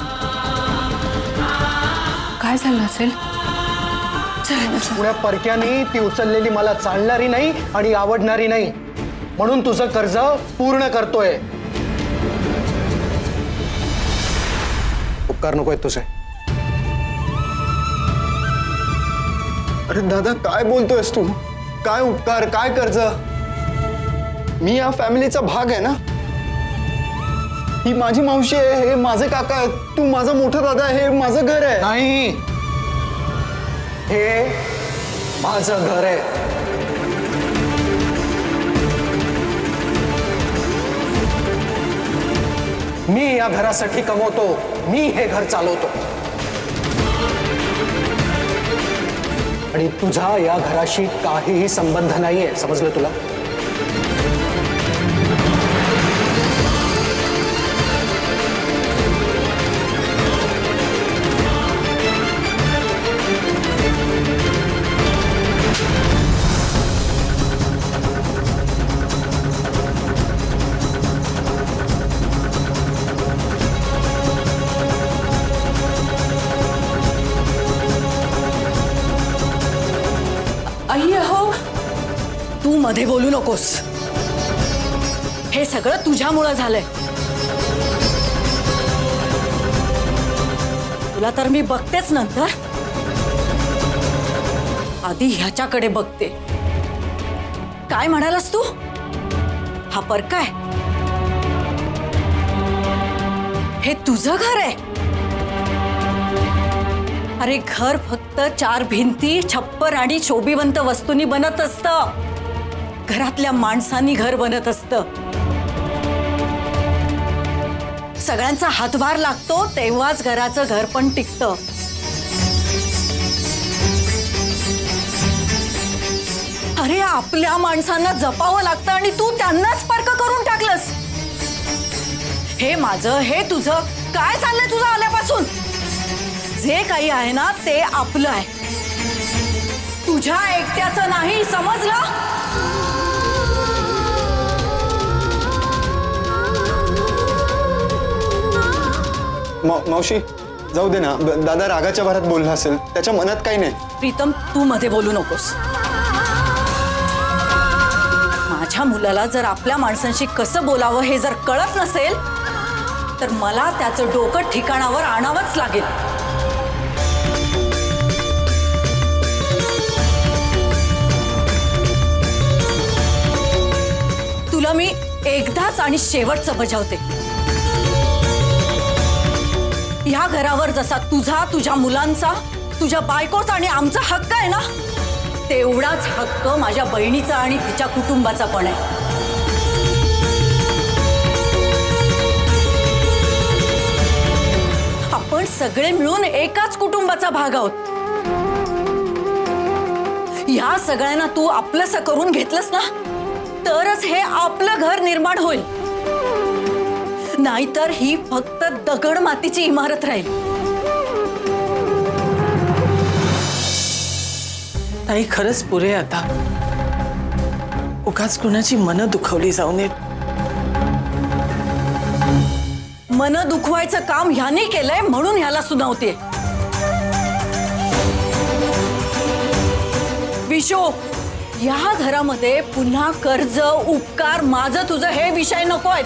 काय झालं असेल? पुण्या परक्याने ती उचललेली मला चालणारी नाही आणि आवडणारी नाही, म्हणून तुझं कर्ज पूर्ण करतोय. उपकार नकोय तुझे. अरे दादा, काय बोलतोयस तू? काय उपकार, काय कर्ज? मी या फॅमिलीचा भाग आहे ना. ही माझी मावशी आहे, हे माझे काका आहेत, तू माझा मोठा दादा आहे, हे माझं घर आहे. नाही, हे माझं घर आहे. मी या घरासाठी कमवतो, मी हे घर चालवतो. आणि तुझा या घराशी काहीही संबंध नाहीये, समजलं तुला? अय्यो, तू मध्ये बोलू नकोस. हे सगळं तुझ्यामुळं झालंय. तुला तर मी बघतेच नंतर. आधी ह्याच्याकडे बघते. काय म्हणालास तू? हा परका आहे? हे तुझं घर आहे? अरे घर फक्त 4 भिंती, छप्पर आणि शोभिवंत वस्तूंनी बनत असतं. घरातल्या माणसांनी घर बनत असतं. सगळ्यांचा हातभार लागतो तेव्हाच घराचं घर पण टिकतं. अरे आपल्या माणसांना जपावं लागतं आणि तू त्यांनाच परक करून टाकलंस. हे माझं, हे तुझं, काय चाललंय तुझं आल्यापासून? जे काही आहे ना ते आपलं आहे, तुझ्या एकट्याचं नाही, समजलं? मावशी जाऊ दे ना. दादा रागाच्या भरात बोलला असेल, त्याच्या मनात काही नाही. प्रीतम, तू मध्ये बोलू नकोस. माझ्या मुलाला जर आपल्या माणसांशी कसं बोलावं हे जर कळत नसेल तर मला त्याचं डोकं ठिकाणावर आणावंच लागेल. तुला मी एकदाच आणि शेवटचं बजावते. ह्या घरावर जसा तुझा, तुझ्या मुलांचा, तुझ्या बायकोचा आणि आमचा हक्क आहे ना, तेवढाच हक्क माझ्या बहिणीचा आणि तिच्या कुटुंबाचा पण आहे. आपण सगळे मिळून एकाच कुटुंबाचा भाग आहोत. या सगळ्यांना तू आपलंसं करून घेतलंस ना तरच हे आपलं घर निर्माण होईल, नाहीतर ही फक्त दगड मातीची इमारत राहील. ताई खरंच पुरे आता. उगाच कुणाची मनं दुखवली जाऊ नयेत. मन दुखवायचं काम ह्याने केलंय म्हणून ह्याला सुनावते. विशो, या घरामध्ये पुन्हा कर्ज उपकार माझं तुझं हे विषय नको आहेत.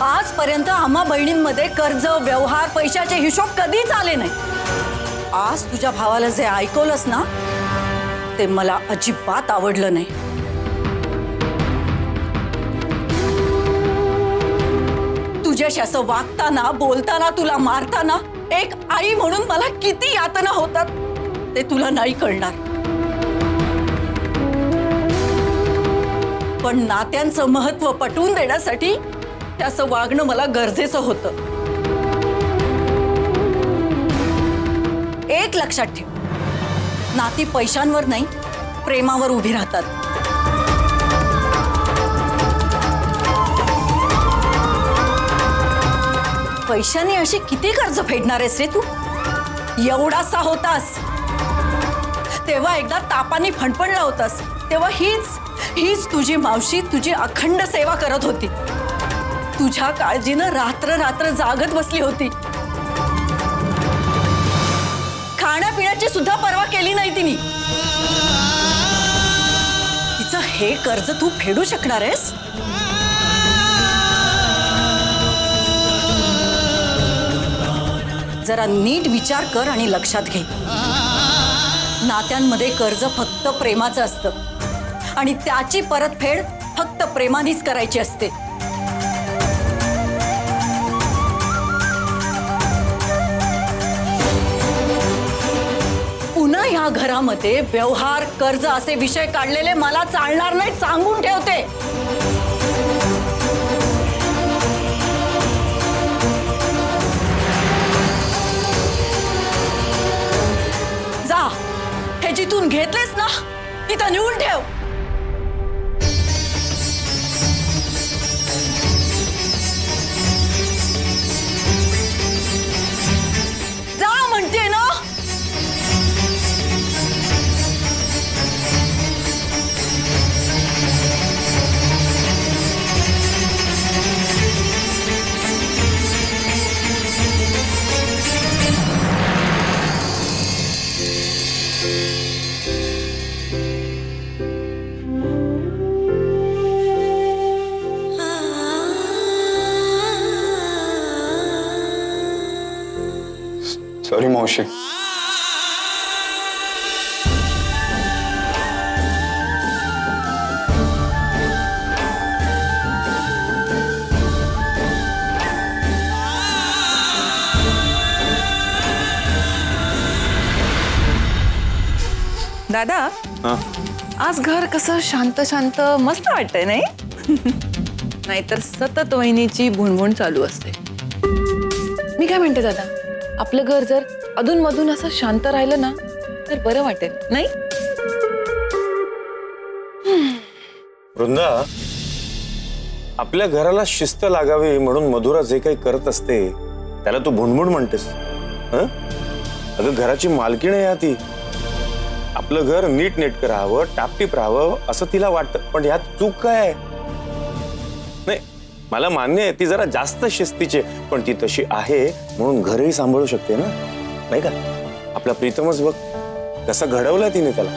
आजपर्यंत आम्हा बहिणींमध्ये कर्ज व्यवहार पैशाचे हिशोब कधीच आले नाही. आज तुझ्या भावाला जे ऐकवलंस ना ते मला अजिबात आवडलं नाही. तुझ्याशी असं वागताना बोलताना तुला मारताना एक आई म्हणून मला किती यातना होतात ते तुला नाही कळणार. पण नात्यांचं महत्व पटवून देण्यासाठी त्याचं वागणं मला गरजेचं होतं. एक लक्षात ठेव, नाती पैशांवर नाही प्रेमावर उभी राहतात. पैशाने अशी किती कर्ज फेडणार आहेस रे तू? एवढासा होतास तेव्हा एकदा तापाने फणफणला होतास तेव्हा हीच तुझी मावशी तुझी अखंड सेवा करत होती. तुझ्या काळजीनं रात्र रात्र जागत बसली होती. खाण्यापिण्याची सुद्धा पर्वा केली नाही तिने. तिचं हे कर्ज तू फेडू शकणार आहेस? जरा नीट विचार कर आणि लक्षात घे, नात्यांमध्ये कर्ज फक्त प्रेमाचं असतं आणि त्याची परतफेड फक्त प्रेमानेच करायची असते. पुन्हा या घरामध्ये व्यवहार कर्ज असे विषय काढलेले मला चालणार नाही, सांगून ठेवते. जा, हे जिथून घेतलेस ना तिथं नेऊन ठेव. जा म्हणते ना. सॉरी मावशी. दादा, हा, आज घर कसं शांत शांत मस्त वाटतंय नाही? नाहीतर सतत वहिनीची भुणभुण चालू असते. मी काय म्हणते दादा, आपलं घर जर अधूनमधून असं शांत राहिलं ना तर बरं वाटेल नाही? वृंदा, आपल्या घराला शिस्त लागावी म्हणून मधुरा जे काही करत असते त्याला तू भुणभुण म्हणतेस. अगं घराची मालकीण आहे ती. आपलं घर नीट नेटकं राहावं टापटीप राहावं असं तिला वाटतं. पण ह्यात चूक काय आहे? नाही, मला मान्य आहे ती जरा जास्त शिस्तीची, पण ती तशी आहे म्हणून घरही सांभाळू शकते ना, नाही का? आपला प्रीतमच बघ कसं घडवलं तिने त्याला.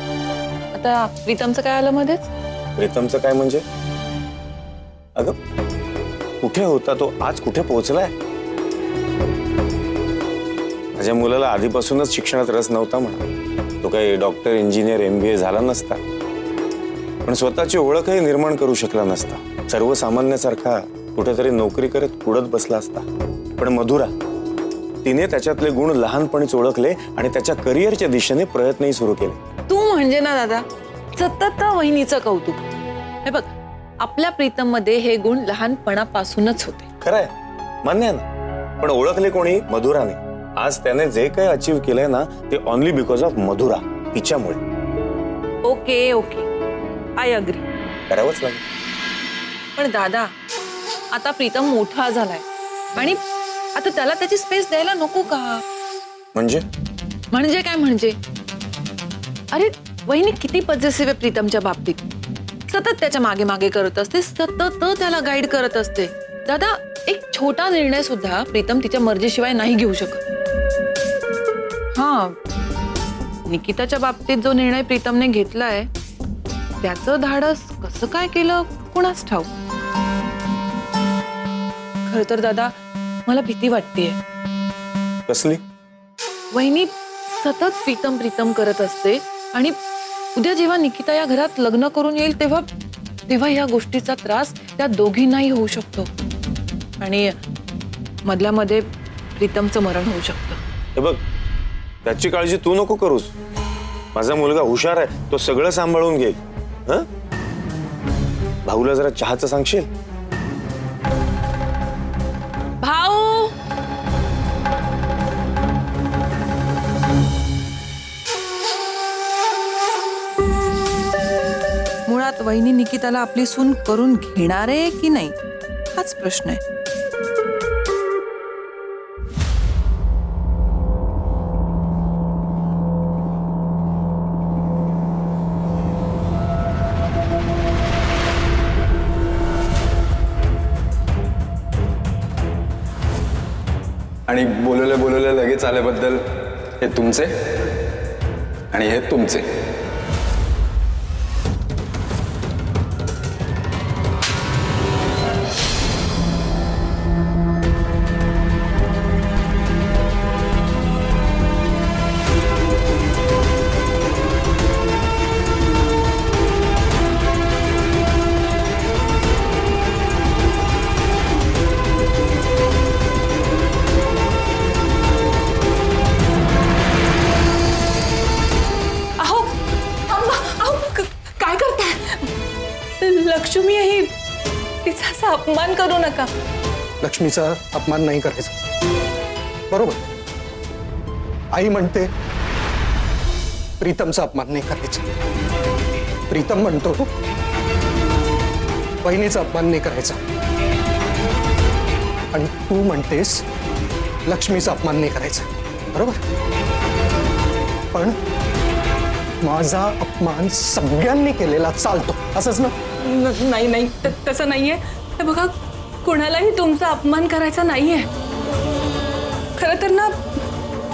आता प्रीतमचं काय आलं मध्येच? प्रीतमचं काय म्हणजे? अगं कुठे होता तो, आज कुठे पोहोचलाय? माझ्या मुलाला आधीपासूनच शिक्षणात रस नव्हता म्हणा. तो काही डॉक्टर इंजिनियर MBA झाला नसता, पण स्वतःची ओळखही निर्माण करू शकला नसता. सर्वसामान्यासारखा कुठेतरी नोकरी करत उडत बसला असता. पण मधुरा, तिने त्याच्यातले गुण लहानपणीच ओळखले आणि त्याच्या करिअरच्या दिशेने प्रयत्नही सुरू केले. तू म्हणजे ना दादा सतत वहिनीचं कौतुक. हे बघ, आपल्या प्रीतम मध्ये हे गुण लहानपणापासूनच होते. खरंय, मान्य आहे ना. पण ओळखले कोणी? मधुराने. आज त्याने जे काही अचीव्ह केलंय ना ते ओनली बिकॉज ऑफ मधुरा, तिच्यामुळे. Okay okay I agree. करावंच लागेल. पण दादा आता प्रीतम मोठा झालाय आणि आता त्याला त्याची स्पेस द्यायला नको का? म्हणजे म्हणजे काय म्हणजे? अरे वहिनी किती पजेसिव्ह आहे प्रीतमच्या बाबतीत. सतत त्याच्या मागे मागे करत असते, सतत त्याला गाईड करत असते. दादा एक छोटा निर्णय सुद्धा प्रीतम तिच्या मर्जीशिवाय नाही घेऊ शकत. हा निकिताच्या बाबतीत जो निर्णय प्रीतमने घेतलाय त्याचं धाडस कसं काय केलं कुणास ठाऊक. खर तर दादा मला भीती वाटतेय. कसली? वहिनी सतत प्रीतम प्रीतम करत असते आणि उद्या जेव्हा निकिता या घरात लग्न करून येईल तेव्हा या गोष्टीचा त्रास त्या दोघींनाही होऊ शकतो आणि मधल्या मध्ये प्रीतमचं मरण होऊ शकतं. हे बघ त्याची काळजी तू नको करूस. माझा मुलगा हुशार आहे, तो सगळं सांभाळून घेईल. हं? भाऊला जरा चहाचं सांगशील? भाऊ मुळात वहिनी निकिताला आपली सून करून घेणार आहे की नाही हाच प्रश्न आहे. आणि बोलवल्या लगेच आल्याबद्दल हे तुमचे आणि हे तुमचे. लक्ष्मी ही तिचा असा अपमान करू नका. लक्ष्मीचा अपमान नाही करायचा. बरोबर आई म्हणते प्रीतमचा अपमान नाही करायचा. प्रीतम म्हणतो बहिणीचा अपमान नाही करायचा आणि तू म्हणतेस लक्ष्मीचा अपमान नाही करायचा. बरोबर. पण माझा अपमान सगळ्यांनी केलेला चालतो असंच ना? नाही नाही तसं नाहीये. हे बघा कुणालाही तुमचा अपमान करायचा नाहीये. खरं तर ना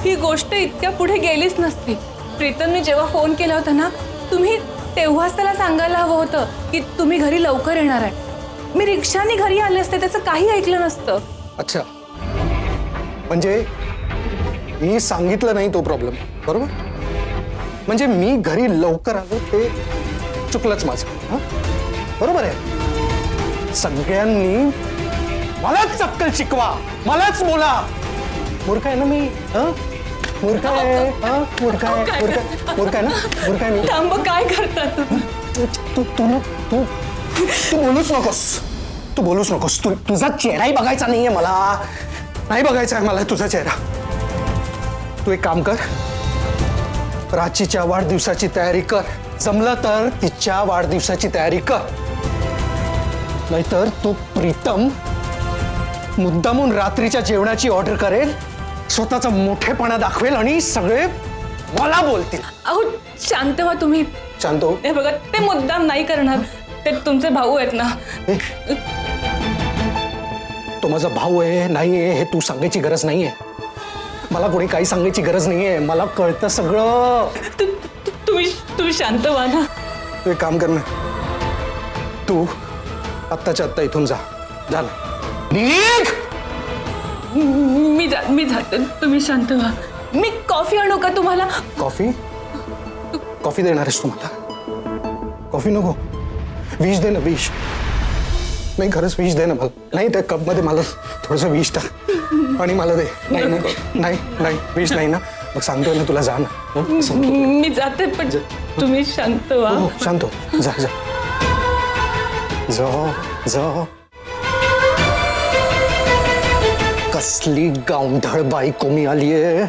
ही गोष्ट इतक्या पुढे गेलीच नसती. प्रीतमने जेव्हा फोन केला होता ना तुम्ही तेव्हाच त्याला सांगायला हवं होतं की तुम्ही घरी लवकर येणार आहे. मी रिक्षाने घरी आले असते त्याचं काही ऐकलं नसतं. अच्छा म्हणजे मी सांगितलं नाही तो प्रॉब्लेम. बरोबर. म्हणजे मी घरी लवकर आलो ते चुकलंच माझं. हा बरोबर आहे. सगळ्यांनी मलाच अक्कल शिकवा, मलाच बोला. मूर्ख आहे ना मी? मूर्ख आहे. मूर्ख आहे. मूर्ख आहे ना? मूर्ख आहे मी. थांब काय करता तू तू तू तू बोलूच नकोस. तू बोलूच नकोस. तुझा चेहराही बघायचा नाहीये मला. नाही बघायचा आहे मला तुझा चेहरा. तू एक काम कर, प्राचीच्या वाढदिवसाची तयारी कर. जमलं तर तिच्या वाढदिवसाची तयारी कर. नाहीतर तू प्रीतम मुद्दामून रात्रीच्या जेवणाची ऑर्डर करेल, स्वतःचा मोठेपणा दाखवेल आणि सगळे मला बोलतील. अहो शांत व्हा तुम्ही. शांत हो. हे बघा ते मुद्दाम नाही करणार. ते तुमचे भाऊ आहेत ना. तो माझा भाऊ आहे नाही आहे हे तू सांगायची गरज नाहीये. मला कोणी काही सांगायची गरज नाहीये. मला कळतं सगळं. तुम्ही शांत व्हा ना. तू एक काम कर ना, तू आत्ताच्या आत्ता इथून जा. झालं निघ. मी जाते. तुम्ही शांत व्हा. मी कॉफी आणू का तुम्हाला? कॉफी? कॉफी देणार आहेस तुम्हाला? कॉफी नको, विष दे ना. विष नाही खरंच विष दे ना मला. नाही त्या कप मध्ये मला थोडस विष टाक आणि मला दे. नाही नाही नाही नाही विष नाही ना. मग सांगतोय ना तुला जा ना. मी जाते पण तुम्ही शांत व्हा. हो शांत हो. जा जा जा जा. कसली गावंढळ बायको मी आलीये.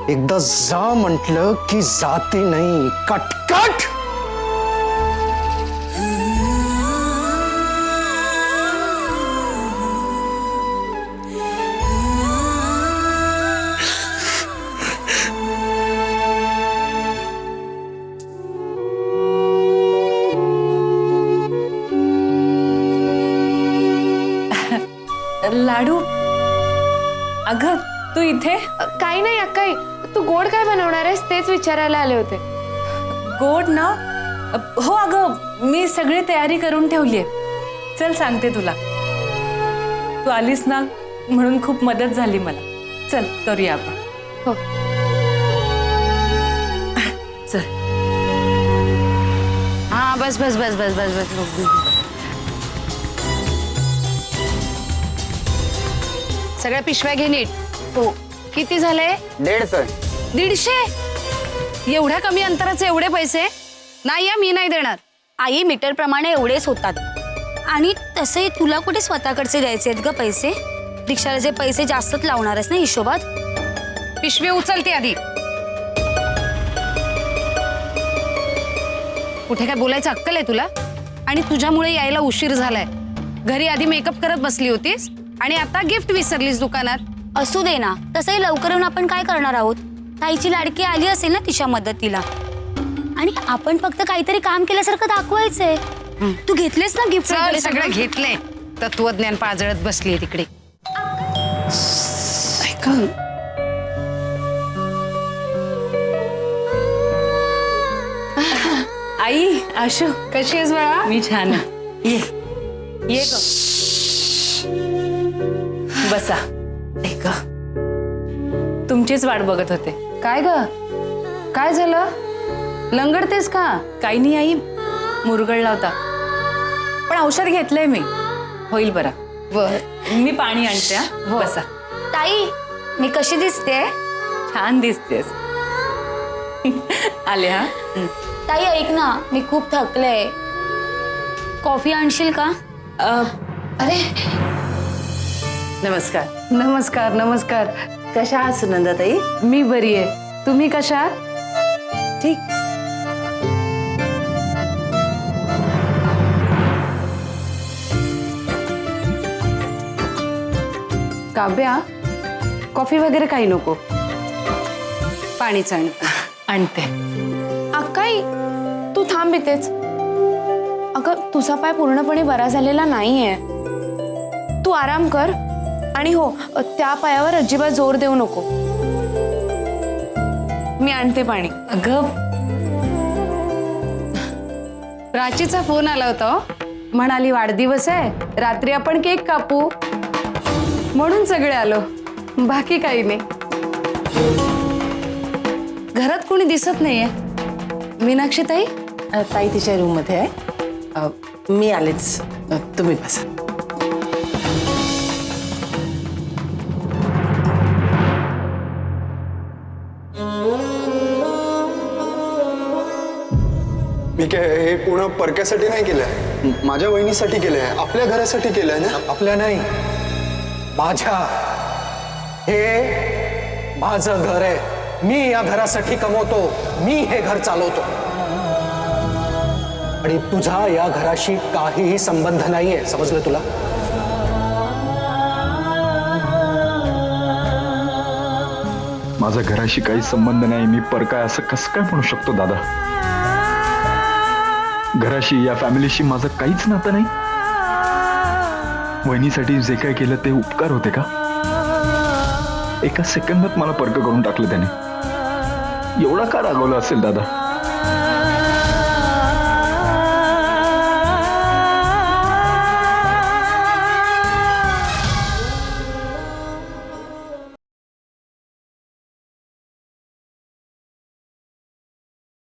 एकदा जा म्हटलं की जाती नाही. कटकट. लाडू, अगं तू इथे? काही नाही अक्काई, तू गोड काय बनवणार आहेस तेच विचारायला आले होते. गोड ना? हो अगं, मी सगळी तयारी करून ठेवलीये. चल सांगते तुला. तू आलीस ना म्हणून खूप मदत झाली मला. चल करूया आपण. हो. चल. हा बस बस बस बस बस बस. सगळ्या पिशव्या घे नीट. हो. किती झाले? 150. 150? एवढ्या कमी अंतराचे एवढे पैसे नाही, मी नाही देणार. आई मीटर प्रमाणे एवढेच होतात. आणि तसे तुला कुठे स्वतःकडचे द्यायचे आहेत ग पैसे? रिक्षाचे पैसे जास्तच लावणार आहेस ना हिशोबात. पिशवी उचलते आधी. कुठे काय बोलायचं अक्कल आहे तुला? आणि तुझ्यामुळे यायला उशीर झालाय. घरी आधी मेकअप करत बसली होतीस आणि आता गिफ्ट विसरलीस दुकानात. असू दे ना, तसंही लवकर येऊन आपण काय करणार आहोत? ताईची लाडकी आली असेल ना तिच्या मदतीला, आणि आपण फक्त काहीतरी काम केल्यासारखं दाखवायचंय. तू घेतलेस ना गिफ्ट? सगळं घेतलंय. तत्वज्ञान पाजळत बसलीये तिकडे. आई, आशू कशी आहेस बाळा? मी छान आहे. ये ये ग, बसा. ऐक, तुमचीच वाट बघत होते. काय ग, काय झालं? लंगडतेस का? काही नाही आई, मुरगळला होता, पण औषध घेतलंय मी, होईल बरा. मी पाणी आणते. हा, बसा. ताई, मी कशी दिसते? छान दिसतेस. आले. हा, ताई ऐक ना, मी खूप थकले. कॉफी आणशील का? अरे नमस्कार. नमस्कार. नमस्कार. कशा आहात सुनंदाताई? मी बरी आहे. तुम्ही कशा आहात? ठीक. काव्या, कॉफी वगैरे काही नको, पाणीच आण. आणते. अक्काई, तू थांब इथेच. अगं तुझा पाय पूर्णपणे बरा झालेला नाहीये. तू आराम कर. आणि हो, त्या पायावर अजिबात जोर देऊ नको. मी आणते पाणी. अगं, प्राचीचा फोन आला होता हो. म्हणाली वाढदिवस आहे, रात्री आपण केक कापू, म्हणून सगळे आलो, बाकी काही नाही. घरात कोणी दिसत नाहीये. मीनाक्षी ताई? ताई तिच्या रूम मध्ये आहे. मी आलेच, तुम्ही बसा. मी काय हे पूर्ण परक्यासाठी नाही केलंय, माझ्या वहिनीसाठी केलंय, आपल्या घरासाठी केलंय ना. आपल्या नाही, माझ्या. हे माझं घर आहे. मी या घरासाठी कमवतो, मी हे घर चालवतो, आणि तुझा या घराशी काहीही संबंध नाहीये. समजलं तुला? माझा घराशी काही संबंध नाही, मी परका असं कसं काय म्हणू शकतो दादा? घराशी, या फॅमिलीशी माझं काहीच नातं नाही. वहिनीसाठी जे काय केलं ते उपकार होते का? एका सेकंदात मला परक करून टाकलं त्याने. एवढा का रागवला असेल दादा?